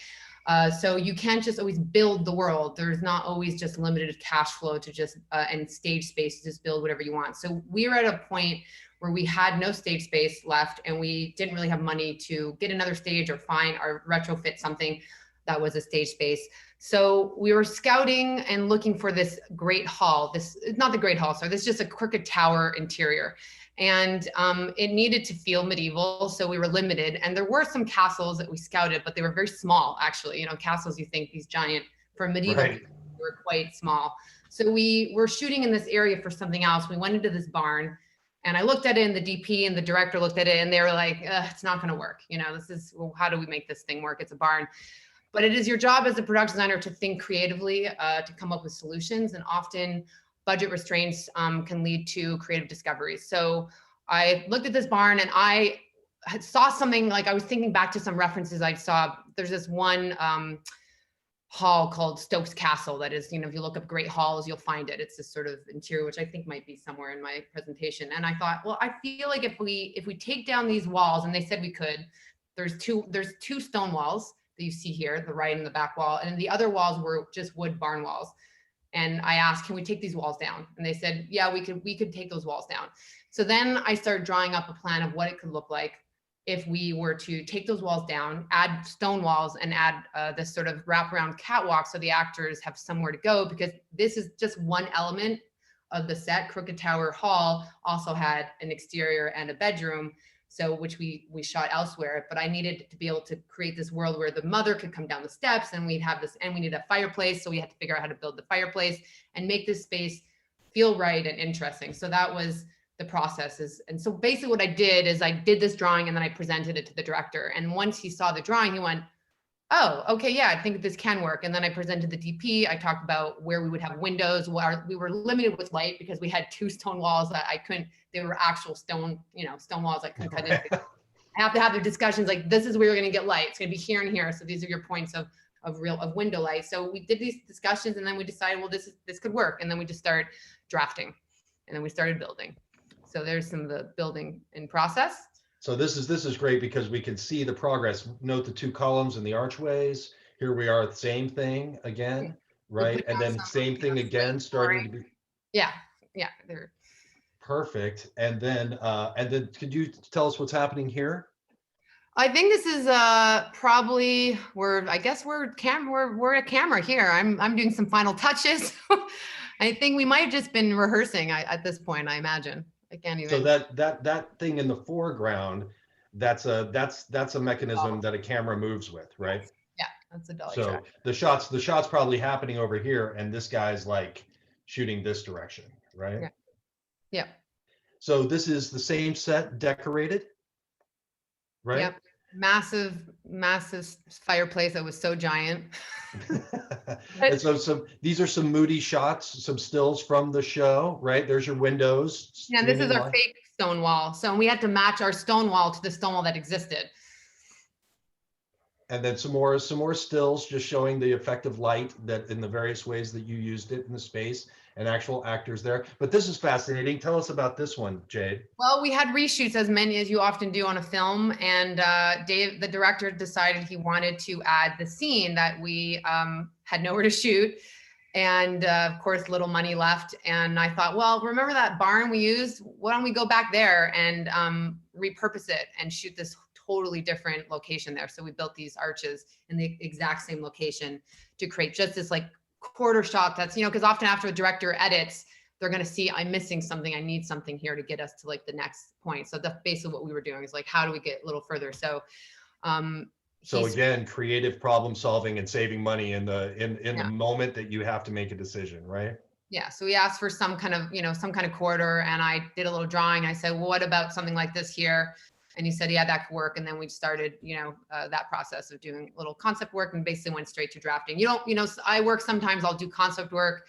F: So you can't just always build the world. There's not always just limited cash flow to just and stage space to just build whatever you want. So we were at a point where we had no stage space left and we didn't really have money to get another stage or find or retrofit something that was a stage space. So we were scouting and looking for this great hall. This is not the Great Hall, sorry, this is just a crooked tower interior. And it needed to feel medieval, so we were limited. And there were some castles that we scouted, but they were very small, actually. You know, castles, you think these giant, for medieval, right, were quite small. So we were shooting in this area for something else. We went into this barn, and I looked at it, and the DP and the director looked at it, and they were like, it's not gonna work. You know, this is, well, how do we make this thing work? It's a barn. But it is your job as a production designer to think creatively, to come up with solutions, and often budget restraints can lead to creative discoveries. So I looked at this barn and I saw something, like I was thinking back to some references I saw. There's this one hall called Stokes Castle that is, you know, if you look up great halls, you'll find it. It's this sort of interior, which I think might be somewhere in my presentation. And I thought, well, I feel like if we take down these walls, and they said we could, there's two stone walls that you see here, the right and the back wall, and the other walls were just wood barn walls. And I asked, can we take these walls down? And they said, yeah, we could take those walls down. So then I started drawing up a plan of what it could look like if we were to take those walls down, add stone walls, and add this sort of wraparound catwalk so the actors have somewhere to go, because this is just one element of the set. Crooked Tower Hall also had an exterior and a bedroom, so which we shot elsewhere, but I needed to be able to create this world where the mother could come down the steps, and we'd have this, and we need a fireplace. So we had to figure out how to build the fireplace and make this space feel right and interesting. So that was the processes. And so basically what I did is I did this drawing and then I presented it to the director. And once he saw the drawing, he went, oh, okay, yeah, I think this can work. And then I presented the DP. I talked about where we would have windows, where we were limited with light because we had two stone walls that I couldn't, they were actual stone, stone walls I couldn't cut into. I have to have the discussions like, this is where you're gonna get light. It's gonna be here and here. So these are your points of of window light. So we did these discussions, and then we decided, well, this could work. And then we just started drafting, and then we started building. So there's some of the building in process.
B: So this is great because we can see the progress. Note the 2 columns and the archways. Here we are, same thing again, right? And then same thing again, starting to be.
F: Yeah, they're
B: Perfect. And then could you tell us what's happening here?
F: I think this is probably we're a camera here. I'm doing some final touches. I think we might have just been rehearsing at this point, I imagine. I can't even.
B: So that thing in the foreground, that's a mechanism that a camera moves with, right?
F: Yeah, that's a dolly
B: So
F: track.
B: the shot's probably happening over here, and this guy's like shooting this direction, right?
F: Yeah. Yeah.
B: So this is the same set decorated, right?
F: Yep. Massive fireplace that was so giant.
B: And so these are some moody shots, some stills from the show, right? There's your windows.
F: Yeah, this is
B: streaming
F: our
B: light.
F: fake stone wall. So we had to match our stone wall to the stone wall that existed.
B: And then some more stills just showing the effect of light that in the various ways that you used it in the space, and actual actors there. But this is fascinating. Tell us about this one, Jade.
F: Well, we had reshoots, as many as you often do on a film. And Dave, the director, decided he wanted to add the scene that we had nowhere to shoot. And of course, little money left. And I thought, well, remember that barn we used? Why don't we go back there and repurpose it and shoot this totally different location there. So we built these arches in the exact same location to create just this like quarter shot that's, because often after a director edits, they're going to see I'm missing something. I need something here to get us to like the next point. So that's basically what we were doing, is like, how do we get a little further? So
B: again, creative problem solving and saving money in the moment that you have to make a decision, right?
F: Yeah. So we asked for some kind of corridor, and I did a little drawing. I said, well, what about something like this here? And he said, yeah, that could work. And then we started, that process of doing little concept work, and basically went straight to drafting. I work, sometimes I'll do concept work,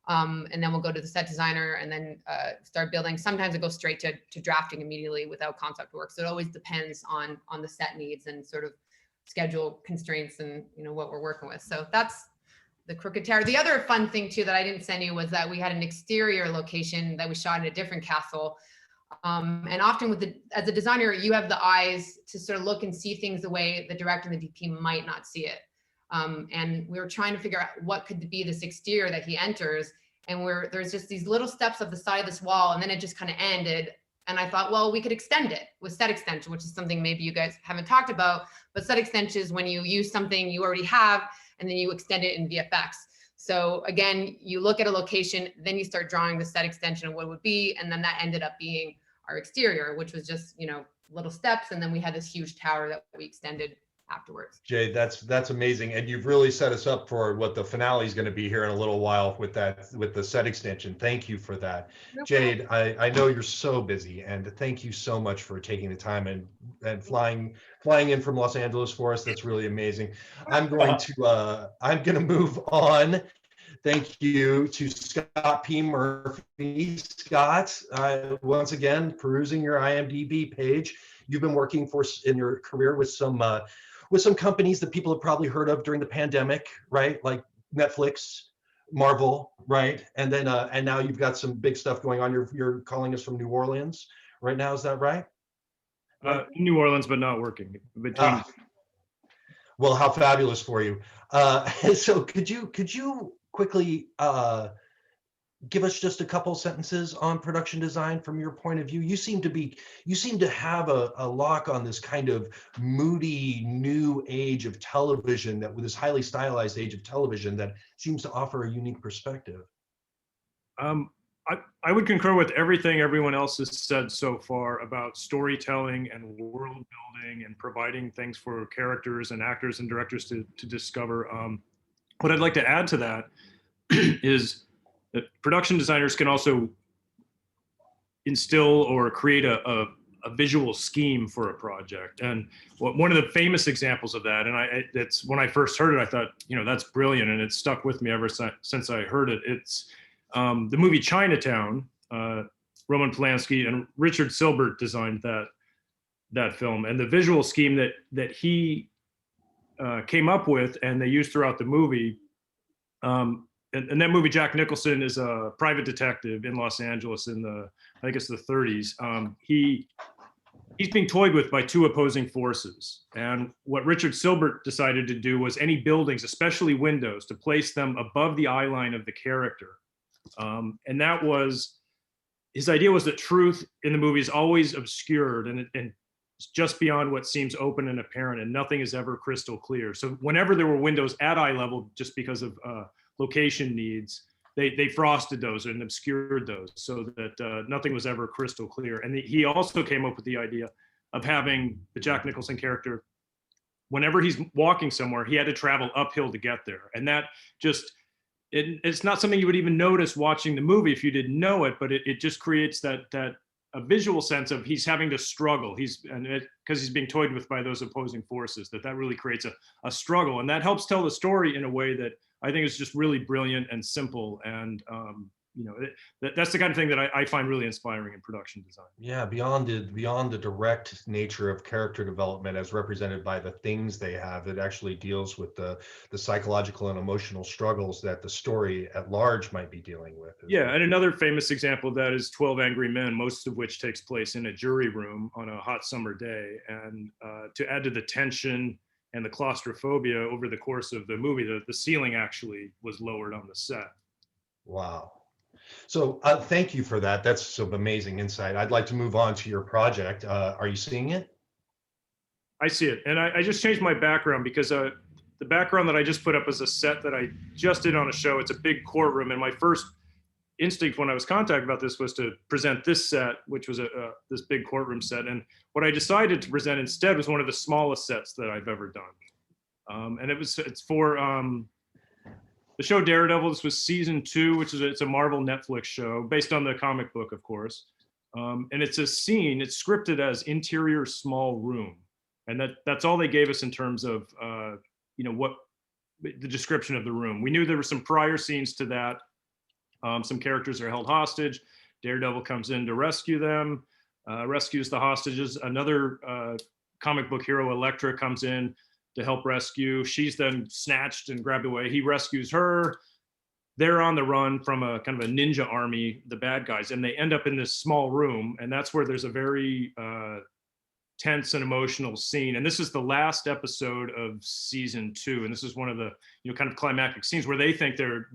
F: and then we'll go to the set designer and then start building. Sometimes it goes straight to drafting immediately without concept work. So it always depends on the set needs and sort of schedule constraints and, what we're working with. So that's the Crooked Tower. The other fun thing too that I didn't send you was that we had an exterior location that we shot in a different castle. And often as a designer, you have the eyes to sort of look and see things the way the director and the DP might not see it. And we were trying to figure out what could be this exterior that he enters. And there's just these little steps of the side of this wall, and then it just kind of ended. And I thought, well, we could extend it with set extension, which is something maybe you guys haven't talked about, but set extension is when you use something you already have, and then you extend it in VFX. So again, you look at a location, then you start drawing the set extension of what it would be. And then that ended up being our exterior, which was just, little steps. And then we had this huge tower that we extended afterwards.
B: Jade, that's amazing. And you've really set us up for what the finale is going to be here in a little while with the set extension. Thank you for that. No Jade, I know you're so busy, and thank you so much for taking the time and flying in from Los Angeles for us. That's really amazing. I'm going to move on. Thank you to Scott P. Murphy. Scott, once again, perusing your IMDb page. You've been working in your career with some companies that people have probably heard of during the pandemic, right? Like Netflix, Marvel, right? And then and now you've got some big stuff going on. You're calling us from New Orleans right now. Is that right?
G: New Orleans, but not working.
B: Well, how fabulous for you. So could you quickly give us just a couple sentences on production design from your point of view? You seem to have a lock on this kind of moody new age of television, that with this highly stylized age of television that seems to offer a unique perspective.
G: I would concur with everything everyone else has said so far about storytelling and world building and providing things for characters and actors and directors to discover. What I'd like to add to that is that production designers can also instill or create a visual scheme for a project. And one of the famous examples of that, and it's when I first heard it, I thought, that's brilliant, and it's stuck with me ever since I heard it. It's the movie Chinatown. Roman Polanski and Richard Silbert designed that film, and the visual scheme that he came up with and they used throughout the movie. In that movie, Jack Nicholson is a private detective in Los Angeles in I think it's the 30s. He's being toyed with by two opposing forces. And what Richard Silbert decided to do was any buildings, especially windows, to place them above the eye line of the character. And that was, his idea was that truth in the movie is always obscured and it's just beyond what seems open and apparent, and nothing is ever crystal clear. So whenever there were windows at eye level, just because of location needs, they frosted those and obscured those so that nothing was ever crystal clear. And he also came up with the idea of having the Jack Nicholson character, whenever he's walking somewhere, he had to travel uphill to get there. And that just, it's not something you would even notice watching the movie if you didn't know it, but it just creates that a visual sense of he's having to struggle. Because he's being toyed with by those opposing forces, that really creates a struggle. And that helps tell the story in a way that I think is just really brilliant and simple. And that's the kind of thing that I find really inspiring in production design.
B: Yeah, beyond the direct nature of character development as represented by the things they have, it actually deals with the psychological and emotional struggles that the story at large might be dealing with.
G: Yeah, and another famous example of that is 12 Angry Men, most of which takes place in a jury room on a hot summer day. And to add to the tension and the claustrophobia over the course of the movie, the ceiling actually was lowered on the set.
B: Wow. So thank you for that. That's some amazing insight. I'd like to move on to your project. Are you seeing it?
G: I see it. And I just changed my background because the background that I just put up is a set that I just did on a show. It's a big courtroom. And my first instinct when I was contacted about this was to present this set, which was this big courtroom set. And what I decided to present instead was one of the smallest sets that I've ever done. And it's for the show Daredevil. This was season 2, it's a Marvel Netflix show based on the comic book, of course. And it's a scene, it's scripted as interior small room. And that's all they gave us in terms of, what the description of the room. We knew there were some prior scenes to that. Some characters are held hostage. Daredevil comes in to rescue them, rescues the hostages. Another comic book hero, Elektra, comes in to help rescue. She's then snatched and grabbed away. He rescues her. They're on the run from a kind of a ninja army, the bad guys, and they end up in this small room. And that's where there's a very tense and emotional scene. And this is the last episode of season 2. And this is one of the kind of climactic scenes where they think they're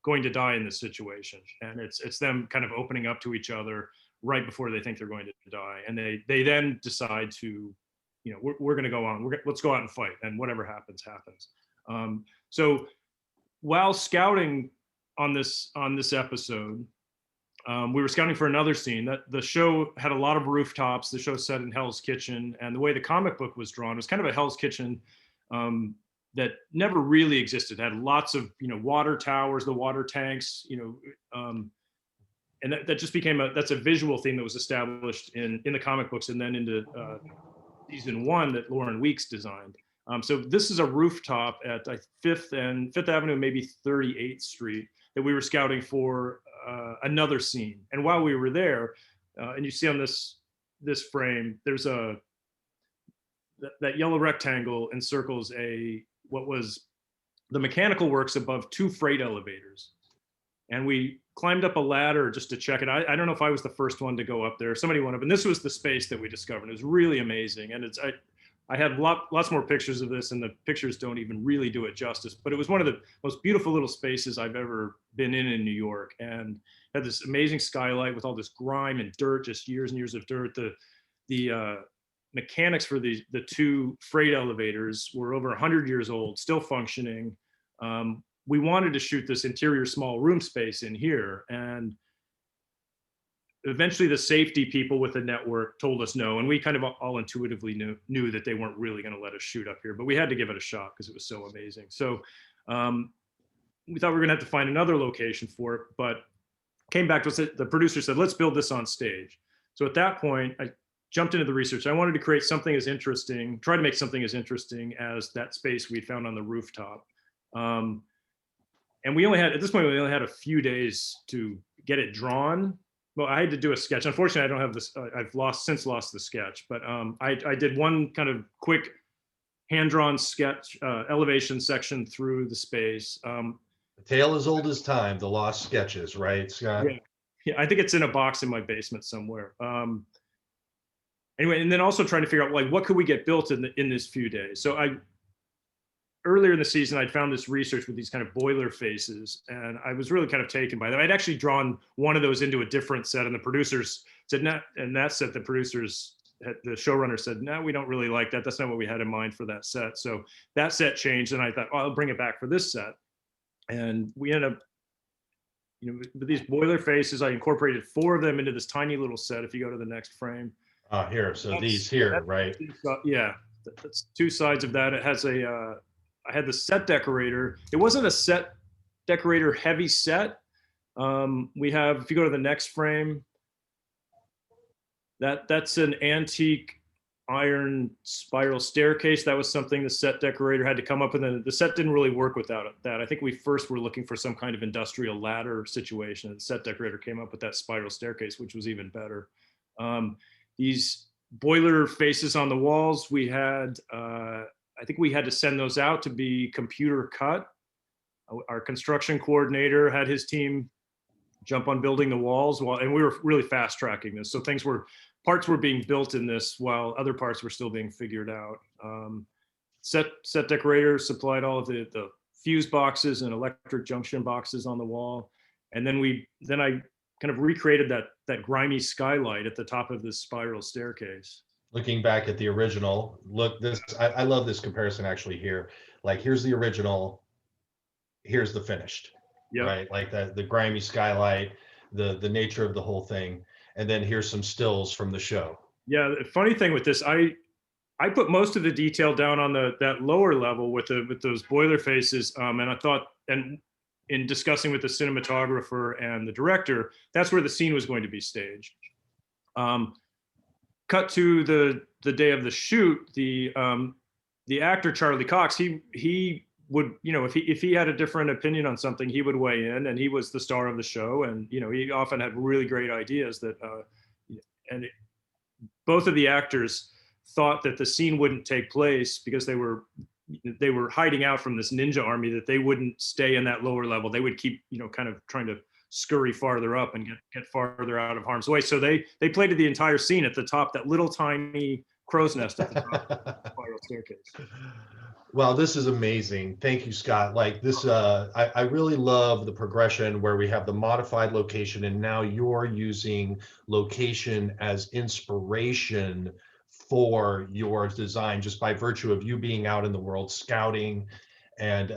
G: going to die in this situation. And it's them kind of opening up to each other right before they think they're going to die. And they then decide to, we're going to go on. Let's go out and fight, and whatever happens, happens. So while scouting on this episode, we were scouting for another scene. That the show had a lot of rooftops. The show set in Hell's Kitchen, and the way the comic book was drawn was kind of a Hell's Kitchen that never really existed. It had lots of water towers, the water tanks, and that just became that's a visual theme that was established in the comic books and then into season 1 that Lauren Weeks designed. So this is a rooftop at 5th Avenue, maybe 38th Street, that we were scouting for another scene. And while we were there, and you see on this frame, there's that yellow rectangle encircles what was the mechanical works above 2 freight elevators. And we climbed up a ladder just to check it. I don't know if I was the first one to go up there. Somebody went up, and this was the space that we discovered. It was really amazing. And I had lots more pictures of this, and the pictures don't even really do it justice, but it was one of the most beautiful little spaces I've ever been in New York, and had this amazing skylight with all this grime and dirt, just years and years of dirt. The mechanics for the 2 freight elevators were over 100 years old, still functioning. We wanted to shoot this interior small room space in here, and eventually the safety people with the network told us no, and we kind of all intuitively knew that they weren't really going to let us shoot up here, but we had to give it a shot because it was so amazing. So we thought we were going to have to find another location for it, but came back to us. The producer said, let's build this on stage. So at that point, I jumped into the research. I wanted to create something as interesting, try to make something as interesting as that space we found on the rooftop. And at this point, we only had a few days to get it drawn. Well, I had to do a sketch. Unfortunately, I don't have this. I've since lost the sketch, but I did one kind of quick hand-drawn sketch elevation section through the space.
B: A tale as old as time, the lost sketches, right, Scott?
G: Yeah, I think it's in a box in my basement somewhere. Anyway, and then also trying to figure out like what could we get built in this few days. So earlier in the season, I'd found this research with these kind of boiler faces, and I was really kind of taken by them. I'd actually drawn one of those into a different set, and the producers said, "No," and that set, the showrunner said, "No, we don't really like that. That's not what we had in mind for that set." So that set changed, and I thought, oh, I'll bring it back for this set. And we ended up, with these boiler faces, I incorporated 4 of them into this tiny little set. If you go to the next frame.
B: Here, so these here, right?
G: Yeah, that's 2 sides of that. It has I had the set decorator. It wasn't a set decorator heavy set. We have, if you go to the next frame, that's an antique iron spiral staircase. That was something the set decorator had to come up with, and the set didn't really work without that. I think we first were looking for some kind of industrial ladder situation, and the set decorator came up with that spiral staircase, which was even better. These boiler faces on the walls, we had, I think we had to send those out to be computer cut. Our construction coordinator had his team jump on building the walls and we were really fast tracking this. So parts were being built in this while other parts were still being figured out. Set decorator supplied all of the fuse boxes and electric junction boxes on the wall. And then I kind of recreated that grimy skylight at the top of this spiral staircase.
B: Looking back at the original, look, I love this comparison actually here. Like, here's the original, here's the finished, right? Like the grimy skylight, the nature of the whole thing. And then here's some stills from the show. Yeah,
G: the funny thing with this, I put most of the detail down on that lower level with those boiler faces. And I thought, and in discussing with the cinematographer and the director, that's where the scene was going to be staged. Cut to the day of the shoot, the actor Charlie Cox, he would, if he had a different opinion on something, he would weigh in, and he was the star of the show, and he often had really great ideas that, both of the actors thought that the scene wouldn't take place because they were hiding out from this ninja army, that they wouldn't stay in that lower level. They would keep, kind of trying to scurry farther up and get farther out of harm's way. So they played the entire scene at the top, that little tiny crow's nest at the top of the spiral staircase.
B: Well, this is amazing. Thank you, Scott. Like this, I really love the progression where we have the modified location, and now you're using location as inspiration for your design, just by virtue of you being out in the world scouting and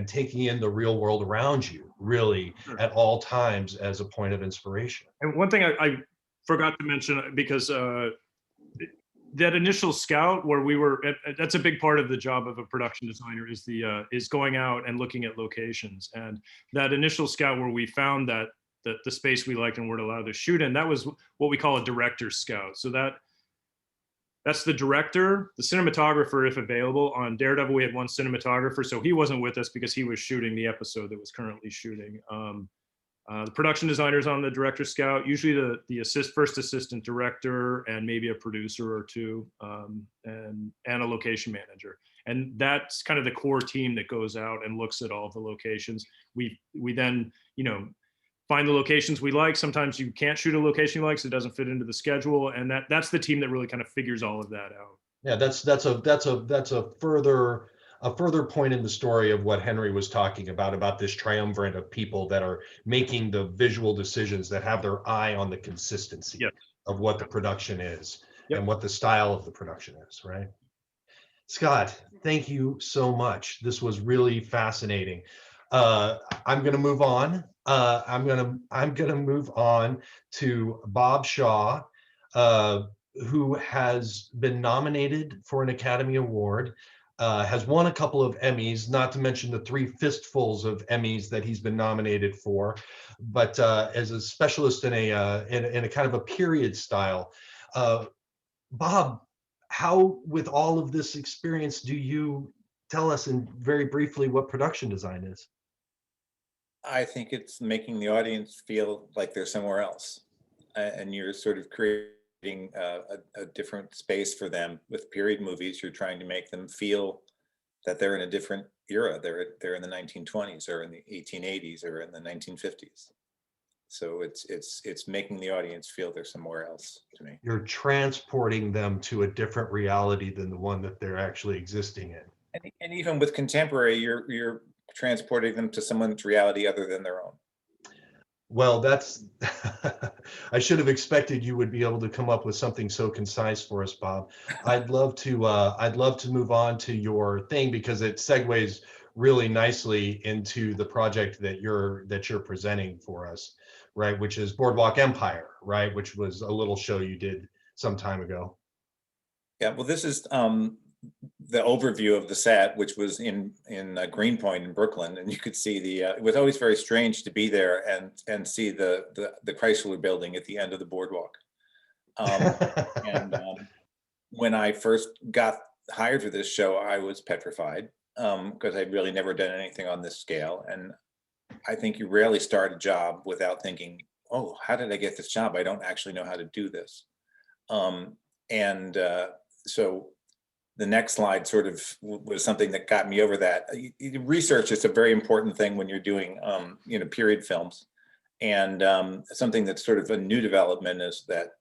B: taking in the real world around you, really, at all times as a point of inspiration.
G: And one thing I forgot to mention, because that initial scout where we were, that's a big part of the job of a production designer, is going out and looking at locations. And that initial scout where we found that the space we liked and were allowed to shoot in, that was what we call a director's scout. So that's the director, the cinematographer, if available. On Daredevil, we had one cinematographer, so he wasn't with us because he was shooting the episode that was currently shooting. The production designer's on the director's scout, usually the first assistant director and maybe a producer or two, and a location manager. And that's kind of the core team that goes out and looks at all the locations. We then, find the locations we like. Sometimes you can't shoot a location you like, so it doesn't fit into the schedule. And that's the team that really kind of figures all of that out.
B: Yeah, that's a further point in the story of what Henry was talking about this triumvirate of people that are making the visual decisions, that have their eye on the consistency of what the production is and what the style of the production is, right? Scott, thank you so much. This was really fascinating. I'm going to move on. I'm going to move on to Bob Shaw, who has been nominated for an Academy Award, has won a couple of Emmys, not to mention the 3 fistfuls of Emmys that he's been nominated for, but as a specialist in a kind of a period style. Bob, how, with all of this experience, do you tell us in very briefly what production design is?
H: I think it's making the audience feel like they're somewhere else, and you're sort of creating a different space for them. With period movies, you're trying to make them feel that they're in a different era. They're in the 1920s or in the 1880s or in the 1950s. So it's making the audience feel they're somewhere else to me.
B: You're transporting them to a different reality than the one that they're actually existing in.
H: And even with contemporary, you're transporting them to someone's reality other than their own.
B: Well, that's, I should have expected you would be able to come up with something so concise for us, Bob. I'd love to move on to your thing because it segues really nicely into the project that you're presenting for us, right? Which is Boardwalk Empire, right? Which was a little show you did some time ago.
H: Yeah, well, this is the overview of the set, which was in Greenpoint in Brooklyn, and you could see it was always very strange to be there and see the Chrysler building at the end of the boardwalk. When I first got hired for this show, I was petrified because I'd really never done anything on this scale, and I think you rarely start a job without thinking, "Oh, how did I get this job? I don't actually know how to do this." So the next slide sort of was something that got me over that. Research is a very important thing when you're doing, period films. And something that's sort of a new development is that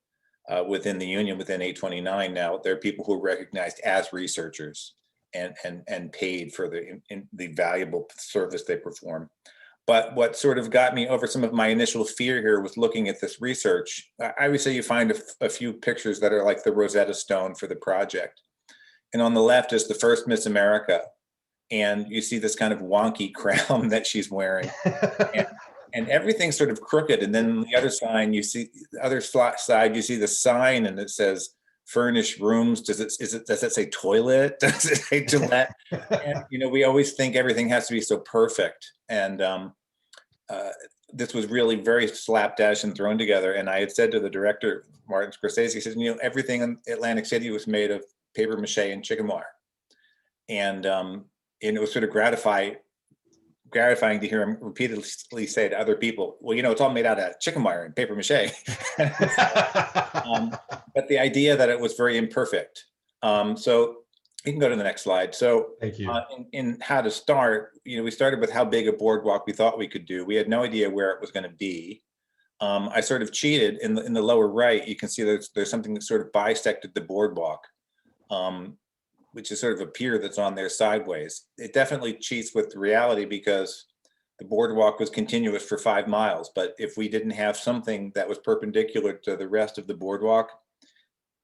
H: within the union, within 829 now, there are people who are recognized as researchers and paid for the valuable service they perform. But what sort of got me over some of my initial fear here was looking at this research. I would say you find a few pictures that are like the Rosetta Stone for the project. And on the left is the first Miss America. And you see this kind of wonky crown that she's wearing. And everything's sort of crooked. And then on the other side, you see the sign and it says furnished rooms. Does it say toilet? Does it say Gillette? And, we always think everything has to be so perfect. And this was really very slapdash and thrown together. And I had said to the director, Martin Scorsese, he said, everything in Atlantic City was made of paper mache and chicken wire. And it was sort of gratifying to hear him repeatedly say to other people, well, it's all made out of chicken wire and paper mache. But the idea that it was very imperfect. So you can go to the next slide. So
B: thank you.
H: In how to start, we started with how big a boardwalk we thought we could do. We had no idea where it was going to be. I sort of cheated in the lower right. You can see there's something that sort of bisected the boardwalk. Which is sort of a pier that's on there sideways. It definitely cheats with reality because the boardwalk was continuous for 5 miles. But if we didn't have something that was perpendicular to the rest of the boardwalk,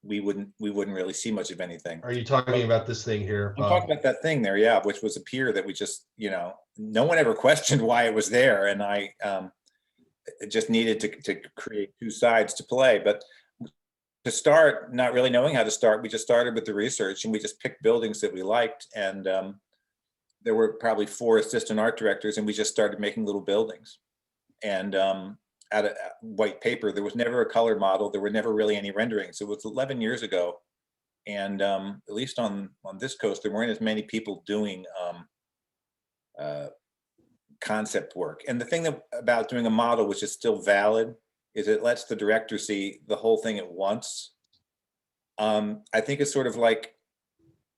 H: we wouldn't really see much of anything.
B: Are you talking about this thing here, Bob?
H: I'm talking about that thing there, yeah, which was a pier that we just, no one ever questioned why it was there. And I just needed to create two sides to play. But to start, not really knowing how to start, we just started with the research and we just picked buildings that we liked. And there were probably 4 assistant art directors and we just started making little buildings. And out of white paper, there was never a color model. There were never really any renderings. It was 11 years ago. And at least on this coast, there weren't as many people doing concept work. And the thing about doing a model, which is still valid, is it lets the director see the whole thing at once. I think it's sort of like,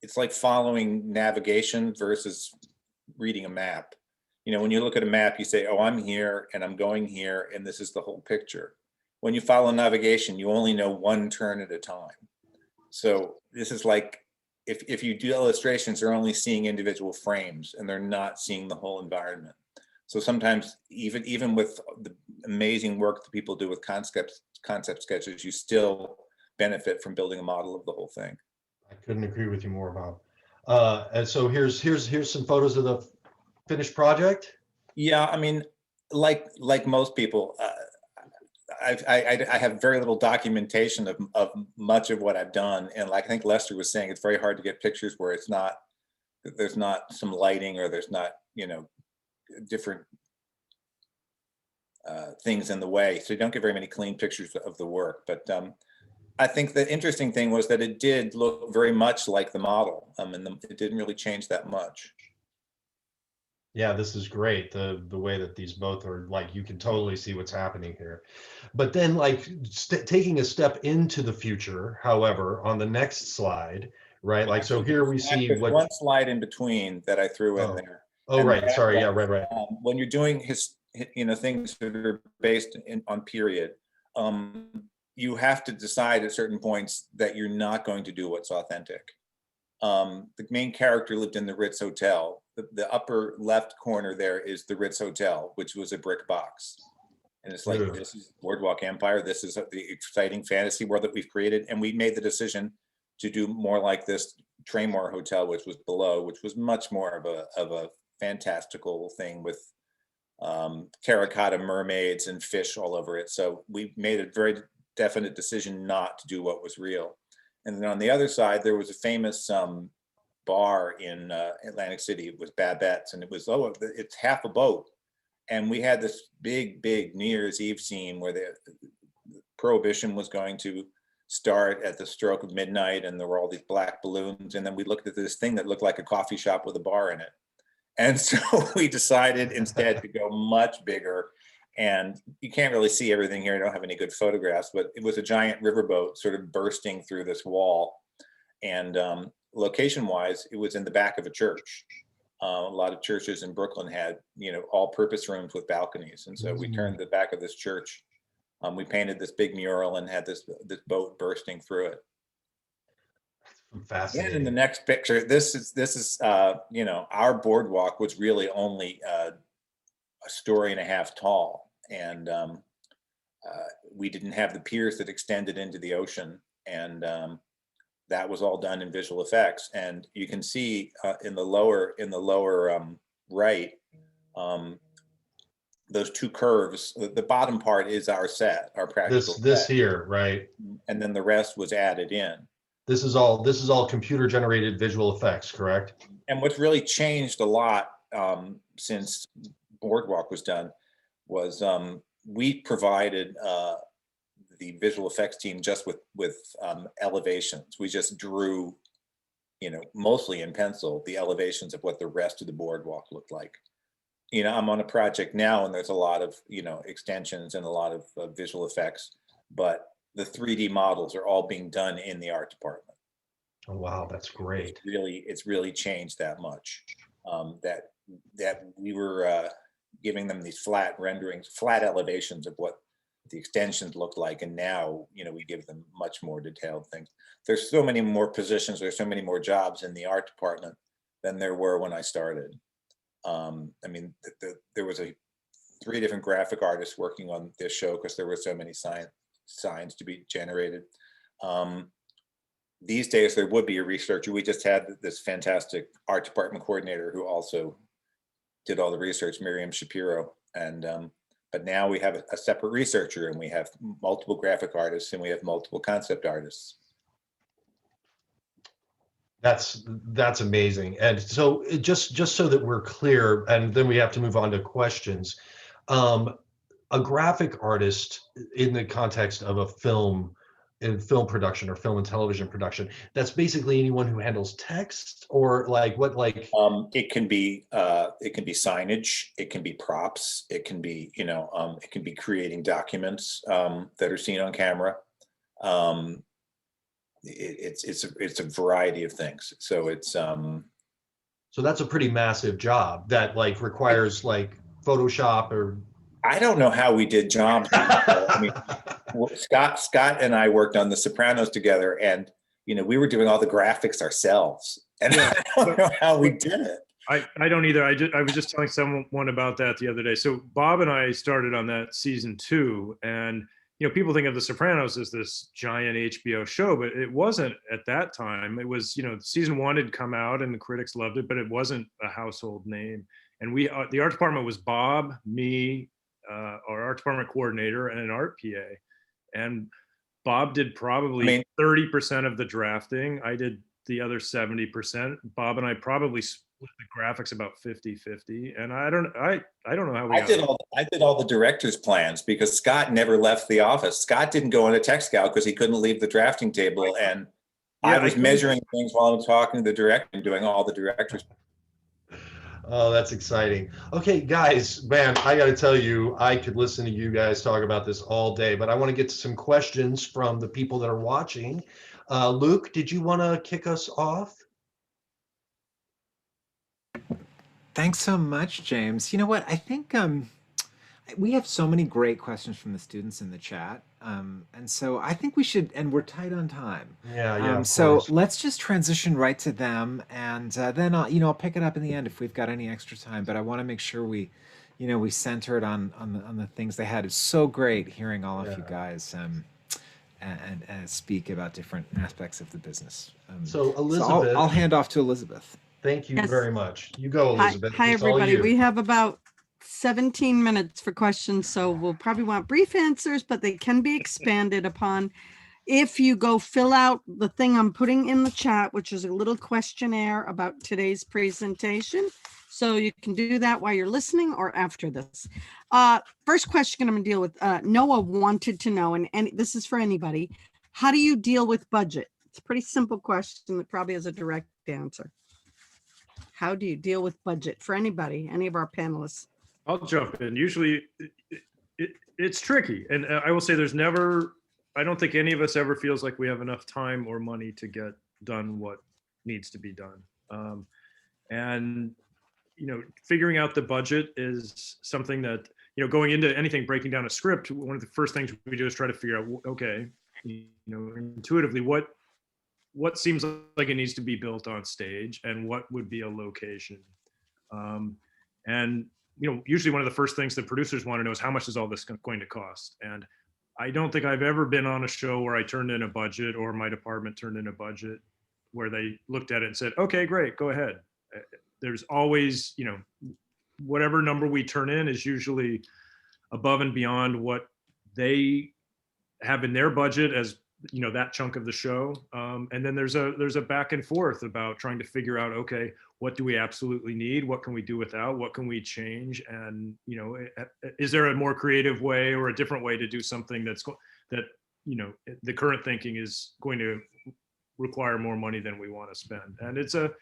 H: it's like following navigation versus reading a map. When you look at a map, you say, oh, I'm here and I'm going here and this is the whole picture. When you follow navigation, you only know one turn at a time. So this is like, if you do illustrations, they're only seeing individual frames and they're not seeing the whole environment. So sometimes even with the amazing work that people do with concept sketches, you still benefit from building a model of the whole thing.
B: I couldn't agree with you more, Bob. And so here's some photos of the finished project.
H: Yeah, I mean, like most people, I have very little documentation of much of what I've done, and like I think Lester was saying, it's very hard to get pictures where there's not some lighting or there's not different things in the way, so you don't get very many clean pictures of the work. But I think the interesting thing was that it did look very much like the model, and it didn't really change that much.
B: Yeah, this is great. The way that these both are, like, you can totally see what's happening here. But then, like, taking a step into the future, however, on the next slide, right? Like, so
H: Actually,
B: here we
H: there's
B: see
H: there's
B: what,
H: one slide in between that I threw in
B: oh,
H: there.
B: oh,
H: And
B: right. Sorry. Yeah, right.
H: when you're doing things that are based on period, you have to decide at certain points that you're not going to do what's authentic. The main character lived in the Ritz Hotel. The upper left corner there is the Ritz Hotel, which was a brick box. And it's like,
B: Yeah.
H: this is Boardwalk Empire. This is the exciting fantasy world that we've created. And we made the decision to do more like this Traymore Hotel, which was below, which was much more of a fantastical thing with terracotta mermaids and fish all over it. So we made a very definite decision not to do what was real. And then on the other side, there was a famous bar in Atlantic City. It was Babette's, and it was, it's half a boat. And we had this big New Year's Eve scene where the Prohibition was going to start at the stroke of midnight, and there were all these black balloons. And then we looked at this thing that looked like a coffee shop with a bar in it. And so we decided instead to go much bigger. And you can't really see everything here. I don't have any good photographs, but it was a giant riverboat sort of bursting through this wall. And location-wise, it was in the back of a church. A lot of churches in Brooklyn had, all-purpose rooms with balconies. And so we turned the back of this church. We painted this big mural and had this boat bursting through it.
B: Fascinating.
H: And in the next picture, this is our boardwalk was really only a story and a half tall, and we didn't have the piers that extended into the ocean, and that was all done in visual effects. And you can see in the lower right, those two curves. The bottom part is our set, our practical
B: this
H: set.
B: here, right?
H: And then the rest was added in.
B: This is all computer generated visual effects, correct?
H: And what's really changed a lot since Boardwalk was done was we provided the visual effects team just with elevations. We just drew, mostly in pencil, the elevations of what the rest of the boardwalk looked like. I'm on a project now, and there's a lot of extensions and a lot of visual effects, but the 3D models are all being done in the art department.
B: Oh wow, that's great.
H: It's really changed that much. That we were giving them these flat renderings, flat elevations of what the extensions look like, and now we give them much more detailed things. There's so many more positions, there's so many more jobs in the art department than there were when I started. There was 3 different graphic artists working on this show because there were so many signs to be generated. These days there would be a researcher. We just had this fantastic art department coordinator who also did all the research, Miriam Shapiro, and but now we have a separate researcher, and we have multiple graphic artists, and we have multiple concept artists.
B: That's amazing. And so just so that we're clear, and then we have to move on to questions. A graphic artist in the context of a film production or film and television production, that's basically anyone who handles text, or
H: it can be signage, it can be props, it can be it can be creating documents that are seen on camera. It's a variety of things. So it's
B: so that's a pretty massive job that requires Photoshop or.
H: I don't know how we did jobs. Scott and I worked on The Sopranos together, and we were doing all the graphics ourselves, and I don't know how we did it.
G: I don't either. I was just telling someone about that the other day. So Bob and I started on that season 2, and people think of The Sopranos as this giant HBO show, but it wasn't at that time. It was, season 1 had come out and the critics loved it, but it wasn't a household name. And we, the art department was Bob, me, our art department coordinator, and an art PA. And Bob did probably 30% of the drafting. I did the other 70%. Bob and I probably split the graphics about 50-50. And I don't know how we
H: I did all the director's plans because Scott never left the office. Scott didn't go on a tech scout because he couldn't leave the drafting table. And I was measuring things while I was talking to the director and doing all the director's.
B: Oh, that's exciting. Okay, guys, man, I got to tell you, I could listen to you guys talk about this all day, but I want to get to some questions from the people that are watching. Luke, did you want to kick us off?
I: Thanks so much, James. You know what? I think we have so many great questions from the students in the chat. And so I think we should, and we're tight on time.
B: Yeah, of
I: so
B: course.
I: let's just transition right to them. And then I'll pick it up in the end if we've got any extra time, but I want to make sure we center it on the things they had. It's so great hearing all of you guys and speak about different aspects of the business.
B: So Elizabeth,
I: I'll hand off to Elizabeth.
B: thank you
J: Yes.
B: very much. You go,
J: Hi,
B: Elizabeth.
J: hi,
B: It's all
J: everybody.
B: you.
J: We have about 17 minutes for questions, so we'll probably want brief answers, but they can be expanded upon. If you go fill out the thing I'm putting in the chat, which is a little questionnaire about today's presentation. So you can do that while you're listening or after this. First question I'm gonna deal with, Noah wanted to know, and this is for anybody, how do you deal with budget? It's a pretty simple question that probably has a direct answer. How do you deal with budget for anybody, any of our panelists?
G: I'll jump in. Usually it's tricky. And I will say I don't think any of us ever feels like we have enough time or money to get done what needs to be done. And, figuring out the budget is something that, going into anything, breaking down a script, one of the first things we do is try to figure out, okay, intuitively, what seems like it needs to be built on stage and what would be a location. And usually one of the first things that producers want to know is how much is all this going to cost? And I don't think I've ever been on a show where I turned in a budget or my department turned in a budget where they looked at it and said, okay, great, go ahead. There's always, whatever number we turn in is usually above and beyond what they have in their budget as that chunk of the show. And then there's a back and forth about trying to figure out, okay, what do we absolutely need? What can we do without? What can we change? And, is there a more creative way or a different way to do something that the current thinking is going to require more money than we want to spend? And it's it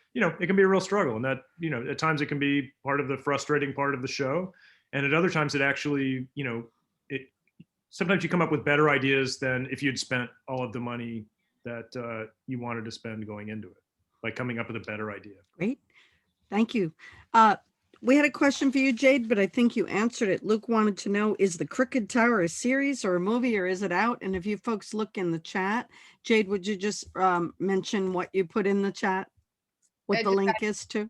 G: can be a real struggle. And that, at times it can be part of the frustrating part of the show. And at other times it actually, sometimes you come up with better ideas than if you'd spent all of the money that you wanted to spend going into it, by coming up with a better idea.
J: Great. Thank you. We had a question for you, Jade, but I think you answered it. Luke wanted to know, is The Crooked Tower a series or a movie, or is it out? And if you folks look in the chat, Jade, would you just mention what you put in the chat? What the link is to?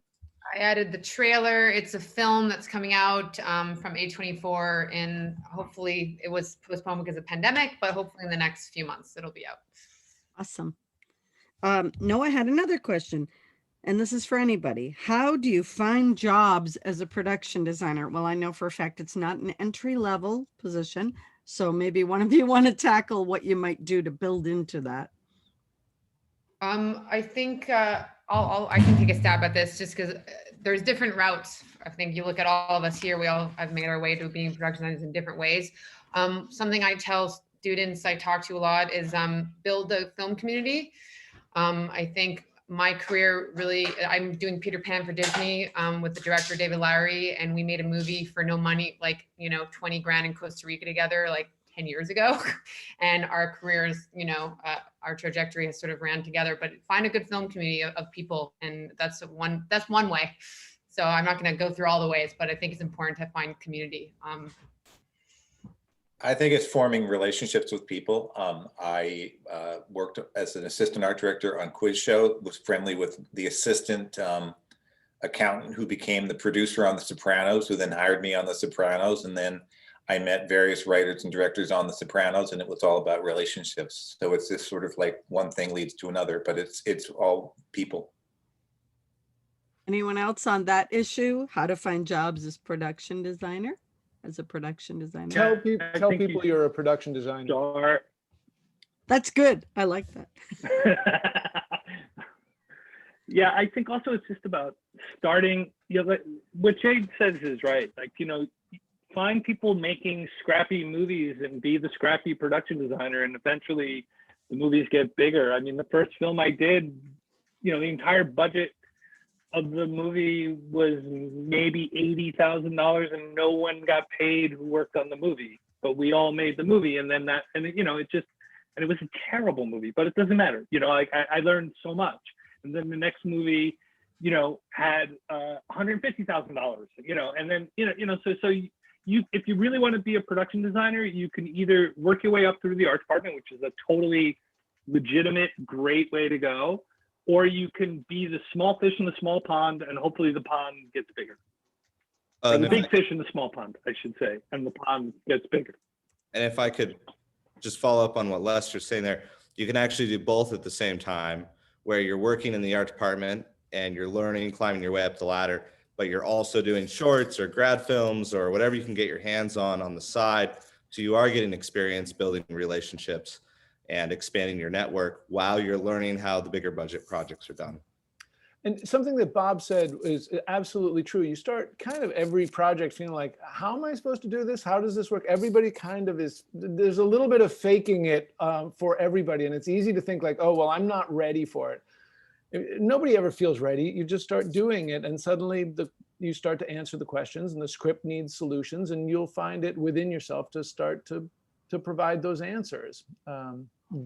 F: I added the trailer. It's a film that's coming out from A24, and hopefully it was postponed because of pandemic, but hopefully in the next few months it'll be out.
J: Awesome. Noah had another question, and this is for anybody. How do you find jobs as a production designer? Well, I know for a fact it's not an entry-level position, so maybe one of you want to tackle what you might do to build into that.
F: I think I can take a stab at this just because there's different routes. I think you look at all of us here, we all have made our way to being production designers in different ways. Something I tell students I talk to a lot is build a film community. I think my career really, I'm doing Peter Pan for Disney with the director David Lowery, and we made a movie for no money, like 20 grand in Costa Rica together, like 10 years ago. And our careers, our trajectory has sort of ran together, but find a good film community of people. And that's one way. So I'm not going to go through all the ways, but I think it's important to find community.
H: I think it's forming relationships with people. I worked as an assistant art director on Quiz Show, was friendly with the assistant accountant who became the producer on The Sopranos, who then hired me on The Sopranos. And then I met various writers and directors on The Sopranos, and it was all about relationships. So it's this sort of like one thing leads to another, but it's all people.
J: Anyone else on that issue? How to find jobs as production designer? As a production designer.
E: Tell people you're a production designer.
J: That's good. I like that.
C: Yeah, I think also it's just about starting, what Jade says is right. Like, find people making scrappy movies and be the scrappy production designer, and eventually the movies get bigger. I mean, the first film I did, the entire budget of the movie was maybe $80,000, and no one got paid who worked on the movie, but we all made the movie. And then that, and you know, it just, and it was a terrible movie, but it doesn't matter. You know, like I learned so much. And then the next movie, you know, had $150,000, you know, and then, so you, if you really want to be a production designer, you can either work your way up through the art department, which is a totally legitimate, great way to go, or you can be the small fish in the small pond, and hopefully the pond gets bigger. Or the big fish in the small pond, I should say, and the pond gets bigger.
D: And if I could just follow up on what Lester's saying there, you can actually do both at the same time, where you're working in the art department and you're learning, climbing your way up the ladder, but you're also doing shorts or grad films or whatever you can get your hands on the side. So you are getting experience building relationships and expanding your network while you're learning how the bigger budget projects are done.
E: And something that Bob said is absolutely true. You start kind of every project feeling like, how am I supposed to do this? How does this work? Everybody kind of is, there's a little bit of faking it for everybody. And it's easy to think like, oh, well, I'm not ready for it. Nobody ever feels ready. You just start doing it, and suddenly you start to answer the questions, and the script needs solutions, and you'll find it within yourself to start to provide those answers.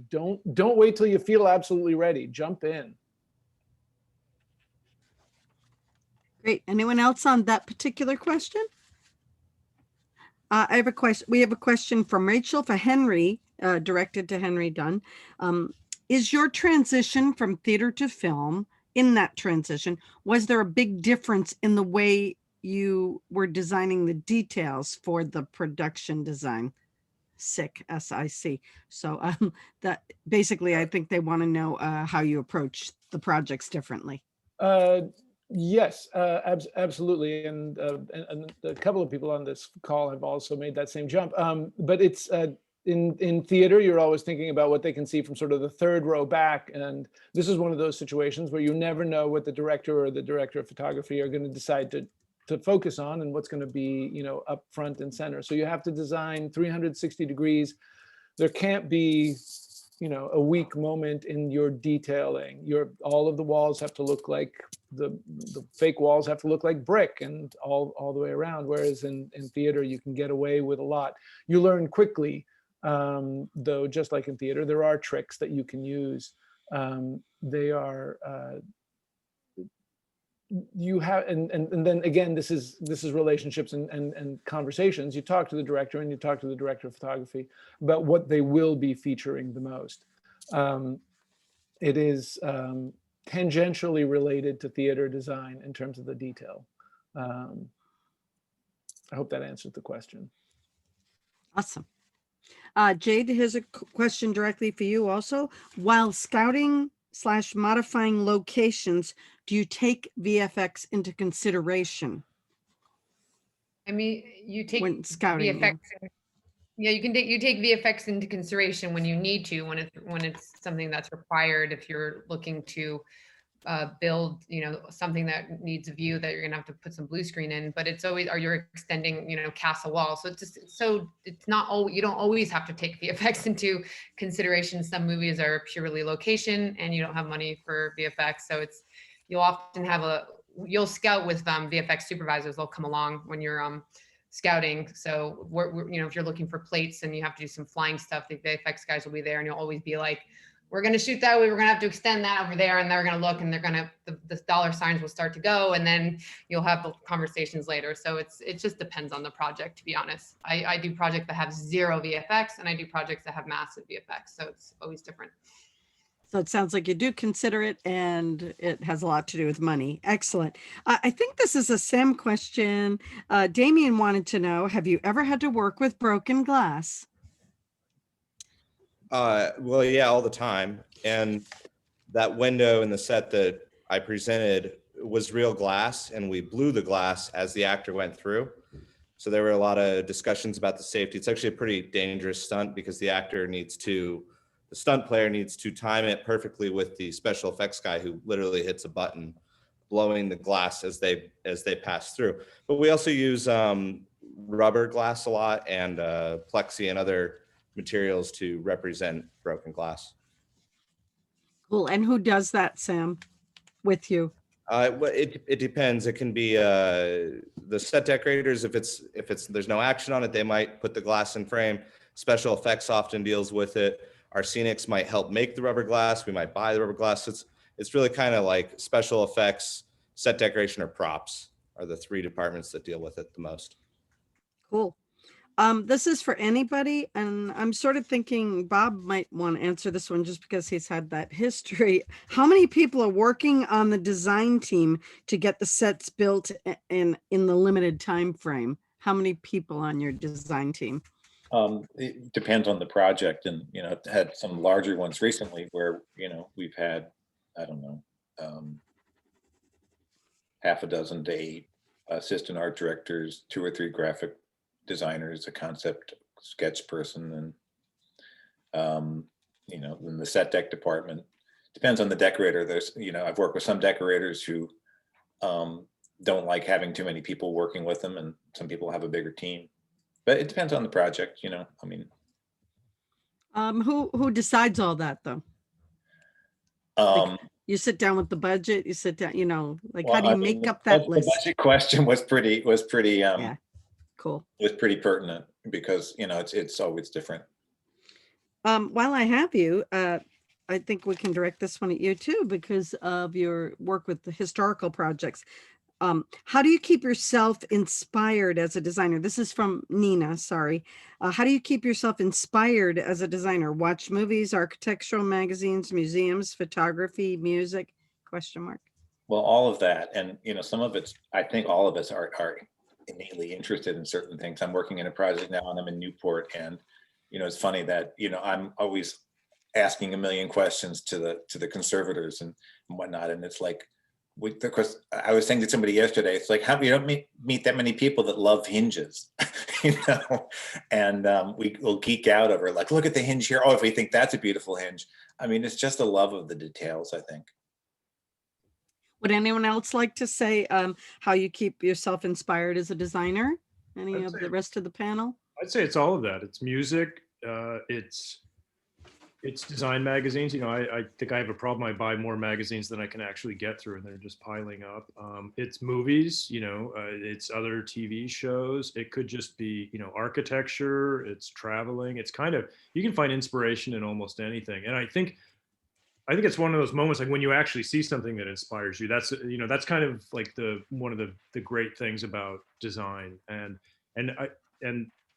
E: Don't wait till you feel absolutely ready. Jump in.
J: Great. Anyone else on that particular question? I have a question. We have a question from Rachel for Henry, directed to Henry Dunn. Is your transition from theater to film, in that transition, was there a big difference in the way you were designing the details for the production design? SIC, S-I-C. So that basically, I think they want to know how you approach the projects differently.
E: Yes, absolutely. And a couple of people on this call have also made that same jump. But it's in theater, you're always thinking about what they can see from sort of the third row back. And this is one of those situations where you never know what the director or the director of photography are going to decide to focus on and what's going to be, you know, up front and center. So you have to design 360 degrees. There can't be, you know, a weak moment in your detailing. All of the walls have to look like the fake walls have to look like brick, and all the way around. Whereas in theater, you can get away with a lot. You learn quickly, though, just like in theater, there are tricks that you can use. They are, you have, and then again, this is relationships and conversations. You talk to the director and you talk to the director of photography about what they will be featuring the most. It is tangentially related to theater design in terms of the detail. I hope that answered the question.
J: Awesome. Jade, here's a question directly for you also. While scouting / modifying locations, do you take VFX into consideration?
F: I mean, you take
J: when scouting,
F: VFX. Yeah, you take VFX into consideration when you need to, when it's something that's required. If you're looking to build, you know, something that needs a view that you're gonna have to put some blue screen in, but it's always, or you're extending, you know, castle wall. So it's not all, you don't always have to take VFX into consideration. Some movies are purely location and you don't have money for VFX. So you'll often have you'll scout with VFX supervisors. They'll come along when you're scouting. So we're, you know, if you're looking for plates and you have to do some flying stuff, the VFX guys will be there, and you'll always be like, we're going to shoot that way. We're going to have to extend that over there. And they're going to look, and they're going to, the dollar signs will start to go, and then you'll have the conversations later. So it just depends on the project, to be honest. I do projects that have zero VFX, and I do projects that have massive VFX. So it's always different.
J: So it sounds like you do consider it, and it has a lot to do with money. Excellent. I think this is a Sam question. Damien wanted to know, have you ever had to work with broken glass?
D: Well, yeah, all the time. And that window in the set that I presented was real glass, and we blew the glass as the actor went through. So there were a lot of discussions about the safety. It's actually a pretty dangerous stunt because the stunt player needs to time it perfectly with the special effects guy who literally hits a button, blowing the glass as they pass through. But we also use rubber glass a lot, and plexi and other materials to represent broken glass.
J: Cool. And who does that, Sam, with you?
D: It depends. It can be the set decorators. If it's there's no action on it, they might put the glass in frame. Special effects often deals with it. Our scenics might help make the rubber glass. We might buy the rubber glass. It's really kind of like special effects, set decoration, or props are the three departments that deal with it the most.
J: Cool. This is for anybody, and I'm sort of thinking Bob might want to answer this one just because he's had that history. How many people are working on the design team to get the sets built in the limited time frame? How many people on your design team?
H: It depends on the project, and had some larger ones recently where we've had, I don't know, half a dozen to 8 assistant art directors, 2 or 3 graphic designers, a concept sketch person, and in the set deck department. Depends on the decorator. There's I've worked with some decorators who don't like having too many people working with them, and some people have a bigger team. But it depends on the project, I mean.
J: Who decides all that though? Like you sit down with the budget, you sit down, like how do you make up that list?
H: The budget question was pretty
J: yeah, cool.
H: Was pretty pertinent because, it's always different.
J: While I have you, I think we can direct this one at you too, because of your work with the historical projects. How do you keep yourself inspired as a designer? This is from Nina, sorry. How do you keep yourself inspired as a designer? Watch movies, architectural magazines, museums, photography, music, ?
H: Well, all of that. And, some of it's, I think all of us are innately interested in certain things. I'm working in a project now and I'm in Newport, and, it's funny that, I'm always asking a million questions to the conservators and whatnot. And it's like, of course, I was saying to somebody yesterday, it's like, how you don't meet that many people that love hinges, and we'll geek out over like, look at the hinge here. Oh, if we think that's a beautiful hinge. I mean, it's just a love of the details, I think.
J: Would anyone else like to say how you keep yourself inspired as a designer? Any of the rest of the panel?
G: I'd say it's all of that. It's music. It's design magazines. I think I have a problem. I buy more magazines than I can actually get through, and they're just piling up. It's movies, it's other TV shows. It could just be, architecture, it's traveling. It's kind of, you can find inspiration in almost anything. And I think it's one of those moments like when you actually see something that inspires you. That's, that's kind of like one of the great things about design. And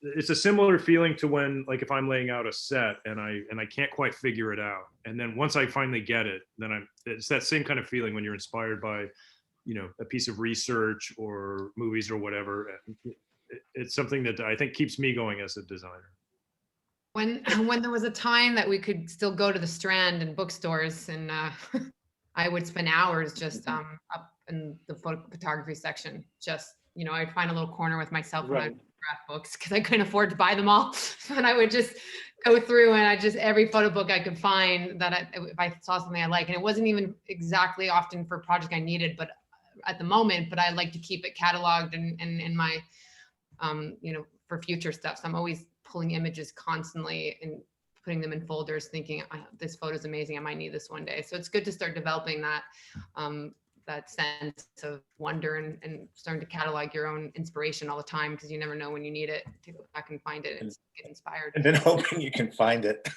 G: it's a similar feeling to when, like, if I'm laying out a set and I can't quite figure it out, and then once I finally get it, then it's that same kind of feeling when you're inspired by, a piece of research or movies or whatever. It's something that I think keeps me going as a designer.
F: When there was a time that we could still go to the Strand and bookstores, and I would spend hours just up in the photography section. Just, I'd find a little corner with myself when I graph books because I couldn't afford to buy them all. And I would just go through and every photo book I could find that if I saw something I like, and it wasn't even exactly often for a project I needed, but at the moment, but I like to keep it cataloged and in my, for future stuff. So I'm always pulling images constantly and putting them in folders thinking this photo is amazing. I might need this one day. So it's good to start developing that, that sense of wonder and starting to catalog your own inspiration all the time, because you never know when you need it to go back and find it and get inspired.
H: And then hoping you can find it.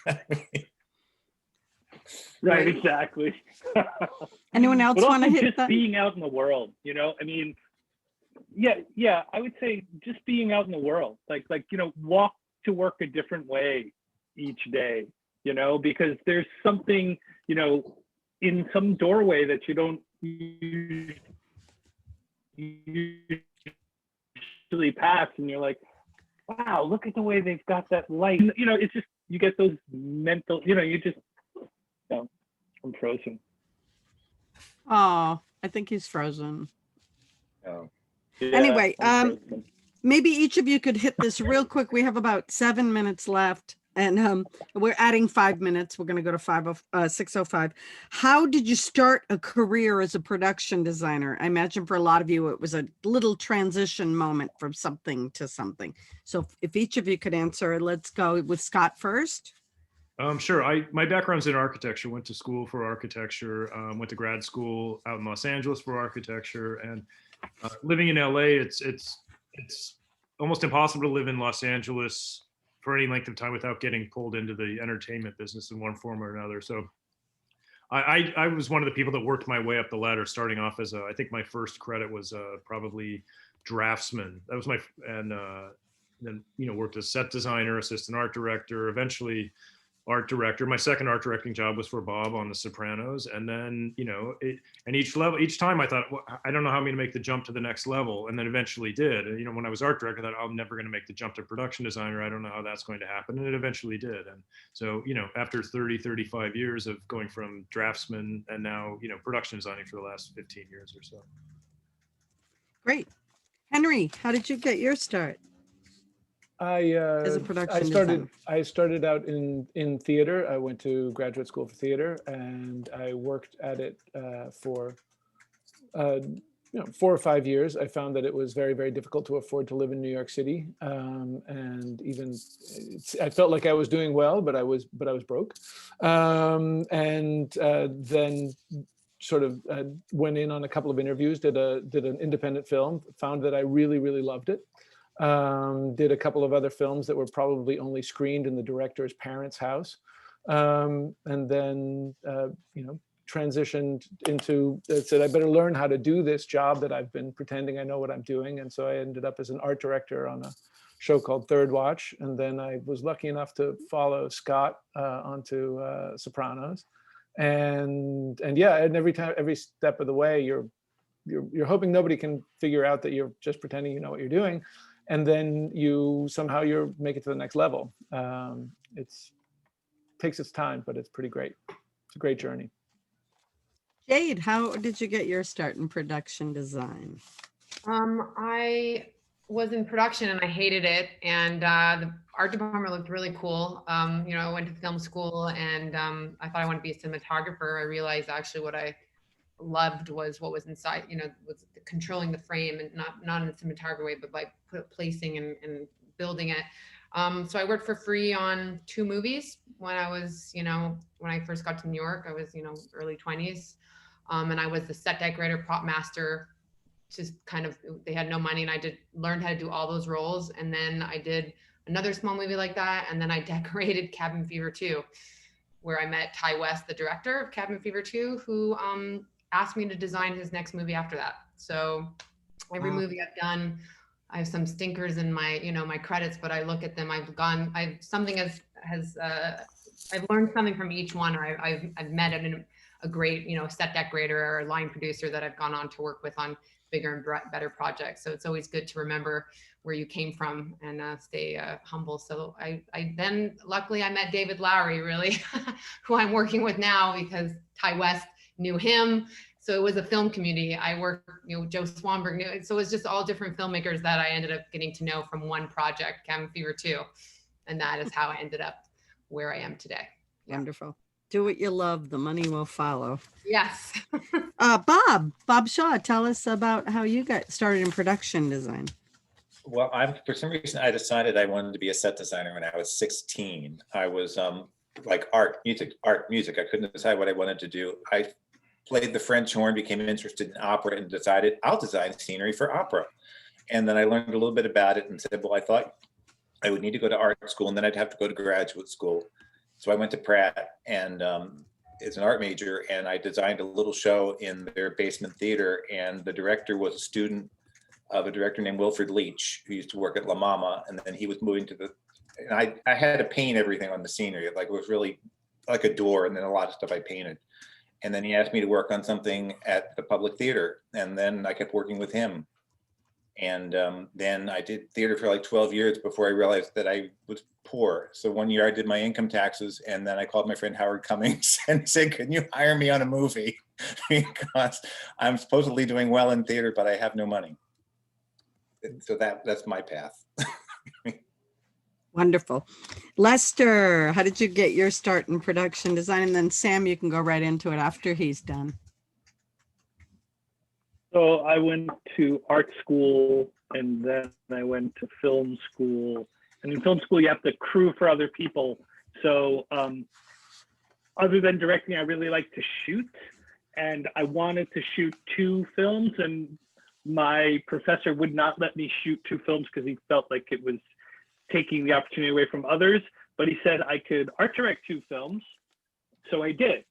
C: Right, exactly.
J: Anyone else want to hit
C: just
J: that?
C: Being out in the world, I mean, yeah, I would say just being out in the world, like, walk to work a different way each day, because there's something, in some doorway that you don't usually pass, and you're like, wow, look at the way they've got that light. It's just, you get those mental, I'm frozen.
J: Oh, I think he's frozen.
H: Oh.
C: Yeah,
J: Anyway,
C: I'm frozen.
J: maybe each of you could hit this real quick. We have about 7 minutes left, and we're adding 5 minutes. We're going to go to 6:05. How did you start a career as a production designer? I imagine for a lot of you, it was a little transition moment from something to something. So if each of you could answer, let's go with Scott first.
G: Sure. My background's in architecture. Went to school for architecture. Went to grad school out in Los Angeles for architecture. And living in LA, it's almost impossible to live in Los Angeles for any length of time without getting pulled into the entertainment business in one form or another. So I was one of the people that worked my way up the ladder, starting off as I think my first credit was probably draftsman. That was and then worked as set designer, assistant art director, eventually art director. My second art directing job was for Bob on The Sopranos. And then, and each time I thought, well, I don't know how I'm going to make the jump to the next level. And then eventually did. And, when I was art director, I thought, I'm never going to make the jump to production designer. I don't know how that's going to happen. And it eventually did. And so, after 35 years of going from draftsman and now, production designing for the last 15 years or so.
J: Great. Henry, how did you get your start? As a production designer?
E: I started out in theater. I went to graduate school for theater, and I worked at it for 4 or 5 years. I found that it was very, very difficult to afford to live in New York City, and even I felt like I was doing well, but I was broke. Then sort of went in on a couple of interviews, did an independent film, found that I really, really loved it. Did a couple of other films that were probably only screened in the director's parents' house, and then transitioned into said I better learn how to do this job that I've been pretending I know what I'm doing, and so I ended up as an art director on a show called Third Watch, and then I was lucky enough to follow Scott onto Sopranos, and every step of the way you're hoping nobody can figure out that you're just pretending you know what you're doing. And then you make it to the next level. It takes its time, but it's pretty great. It's a great journey.
J: Jade, how did you get your start in production design?
F: I was in production and I hated it. And the art department looked really cool. I went to film school and I thought I wanted to be a cinematographer. I realized actually what I loved was what was inside, was controlling the frame, and not in a cinematography way, but by placing and building it. So I worked for free on 2 movies when I was, when I first got to New York. I was, early 20s. And I was the set decorator, prop master, just kind of, they had no money, and I learned how to do all those roles. And then I did another small movie like that. And then I decorated Cabin Fever 2, where I met Ty West, the director of Cabin Fever 2, who asked me to design his next movie after that. So every movie I've done, I have some stinkers in my, my credits, but I look at them, I've learned something from each one, or I've met a great, set decorator or a line producer that I've gone on to work with on bigger and better projects. So it's always good to remember where you came from and stay humble. So I then luckily I met David Lowery, really, who I'm working with now, because Ty West knew him. So it was a film community. I worked, Joe Swanberg knew. So it was just all different filmmakers that I ended up getting to know from one project, Cabin Fever 2. And that is how I ended up where I am today. Yeah.
J: Wonderful. Do what you love, the money will follow.
F: Yes.
J: Bob Shaw, tell us about how you got started in production design.
H: Well, for some reason, I decided I wanted to be a set designer when I was 16. I was like art, music. I couldn't decide what I wanted to do. I played the French horn, became interested in opera, and decided I'll design scenery for opera. And then I learned a little bit about it and said, well, I thought I would need to go to art school, and then I'd have to go to graduate school. So I went to Pratt and as an art major, and I designed a little show in their basement theater. And the director was a student of a director named Wilfred Leach, who used to work at La Mama. And then he was moving to and I had to paint everything on the scenery. Like, it was really like a door, and then a lot of stuff I painted. And then he asked me to work on something at the Public Theater. And then I kept working with him. And then I did theater for like 12 years before I realized that I was poor. So one year I did my income taxes, and then I called my friend Howard Cummings and said, can you hire me on a movie? Because I'm supposedly doing well in theater, but I have no money. So that's my path.
J: Wonderful. Lester, how did you get your start in production design? And then Sam, you can go right into it after he's done.
C: So I went to art school, and then I went to film school. And in film school, you have to crew for other people. So other than directing, I really like to shoot, and I wanted to shoot 2 films, and my professor would not let me shoot 2 films because he felt like it was taking the opportunity away from others, but he said I could art direct 2 films. So I did.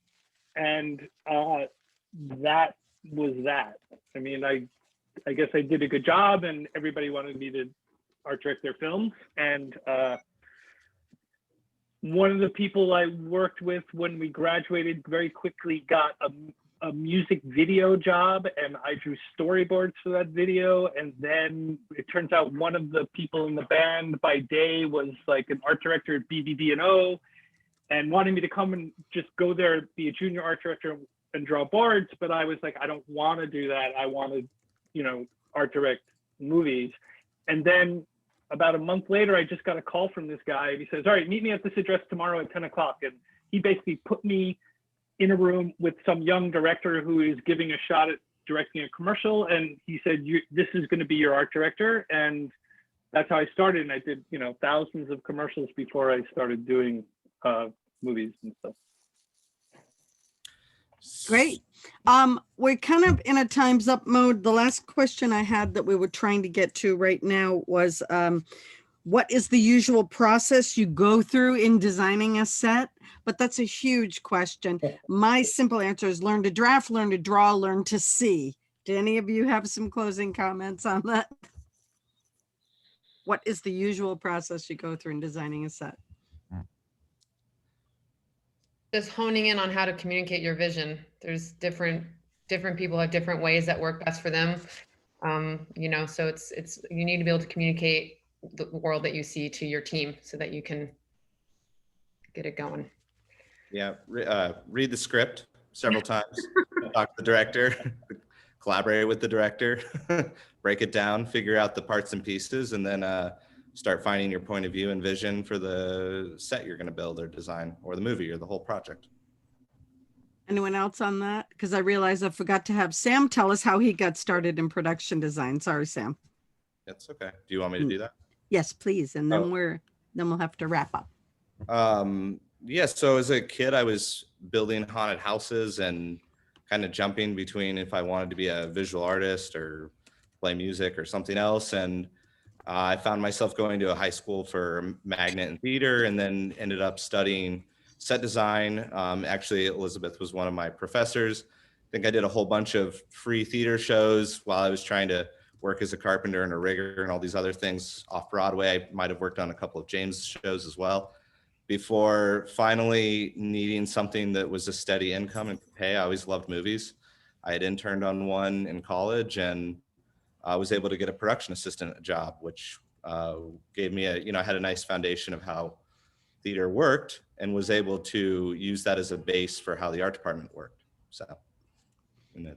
C: And that was that. I mean, I guess I did a good job, and everybody wanted me to art direct their films. And one of the people I worked with when we graduated very quickly got a music video job, and I drew storyboards for that video. And then it turns out one of the people in the band by day was like an art director at BBB&O and wanted me to come and just go there, be a junior art director and draw boards. But I was like, I don't want to do that. I want to, you know, art direct movies. And then about a month later, I just got a call from this guy. He says, all right, meet me at this address tomorrow at 10 o'clock. And he basically put me in a room with some young director who is giving a shot at directing a commercial. And he said, this is going to be your art director. And that's how I started. And I did, you know, thousands of commercials before I started doing movies and stuff.
J: Great. We're kind of in a time's up mode. The last question I had that we were trying to get to right now was, what is the usual process you go through in designing a set? But that's a huge question. My simple answer is learn to draft, learn to draw, learn to see. Do any of you have some closing comments on that? What is the usual process you go through in designing a set?
F: Just honing in on how to communicate your vision. There's different people have different ways that work best for them. You know, so it's you need to be able to communicate the world that you see to your team so that you can get it going.
D: Yeah, read the script several times, talk to the director, collaborate with the director, break it down, figure out the parts and pieces, and then start finding your point of view and vision for the set you're going to build or design, or the movie or the whole project.
J: Anyone else on that? Because I realized I forgot to have Sam tell us how he got started in production design. Sorry, Sam.
D: That's okay. Do you want me to do that?
J: Yes, please. And then we'll have to wrap up.
D: Yeah, so as a kid, I was building haunted houses and kind of jumping between if I wanted to be a visual artist or play music or something else. And I found myself going to a high school for magnet and theater, and then ended up studying set design. Actually, Elizabeth was one of my professors. I think I did a whole bunch of free theater shows while I was trying to work as a carpenter and a rigger and all these other things off Broadway. I might have worked on a couple of James shows as well, before finally needing something that was a steady income and pay. I always loved movies. I had interned on one in college, and I was able to get a production assistant job, which gave me I had a nice foundation of how theater worked, and was able to use that as a base for how the art department worked. So,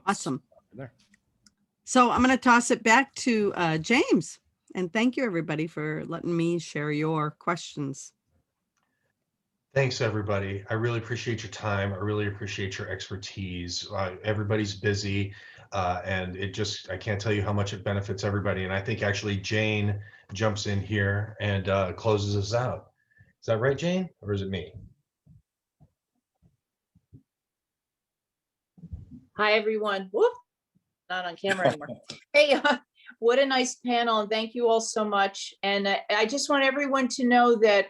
J: awesome.
D: There.
J: So I'm going to toss it back to James, and thank you everybody for letting me share your questions.
B: Thanks, everybody. I really appreciate your time. I really appreciate your expertise. Everybody's busy, and I can't tell you how much it benefits everybody. And I think actually Jane jumps in here and closes us out. Is that right, Jane? Or is it me?
A: Hi, everyone. Whoop, not on camera anymore. Hey, what a nice panel, and thank you all so much. And I just want everyone to know that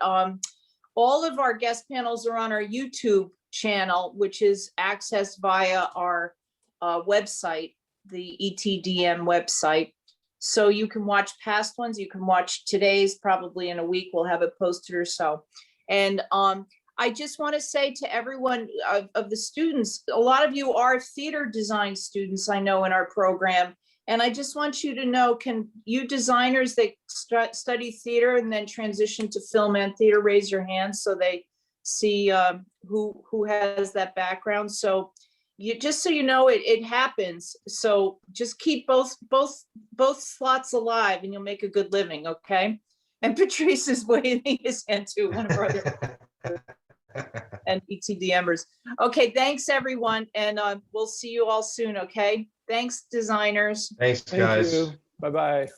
A: all of our guest panels are on our YouTube channel, which is accessed via our website, the ETDM website. So you can watch past ones, you can watch today's, probably in a week, we'll have it posted or so. And I just want to say to everyone of the students, a lot of you are theater design students, I know, in our program. And I just want you to know, can you designers that study theater and then transition to film and theater, raise your hands so they see who has that background. So just so you know, it happens. So just keep both slots alive and you'll make a good living, okay? And Patrice is waving his hand to one of our other and ETDMers. Okay, thanks everyone. And we'll see you all soon, okay? Thanks, designers.
B: Thanks, guys.
E: Bye-bye.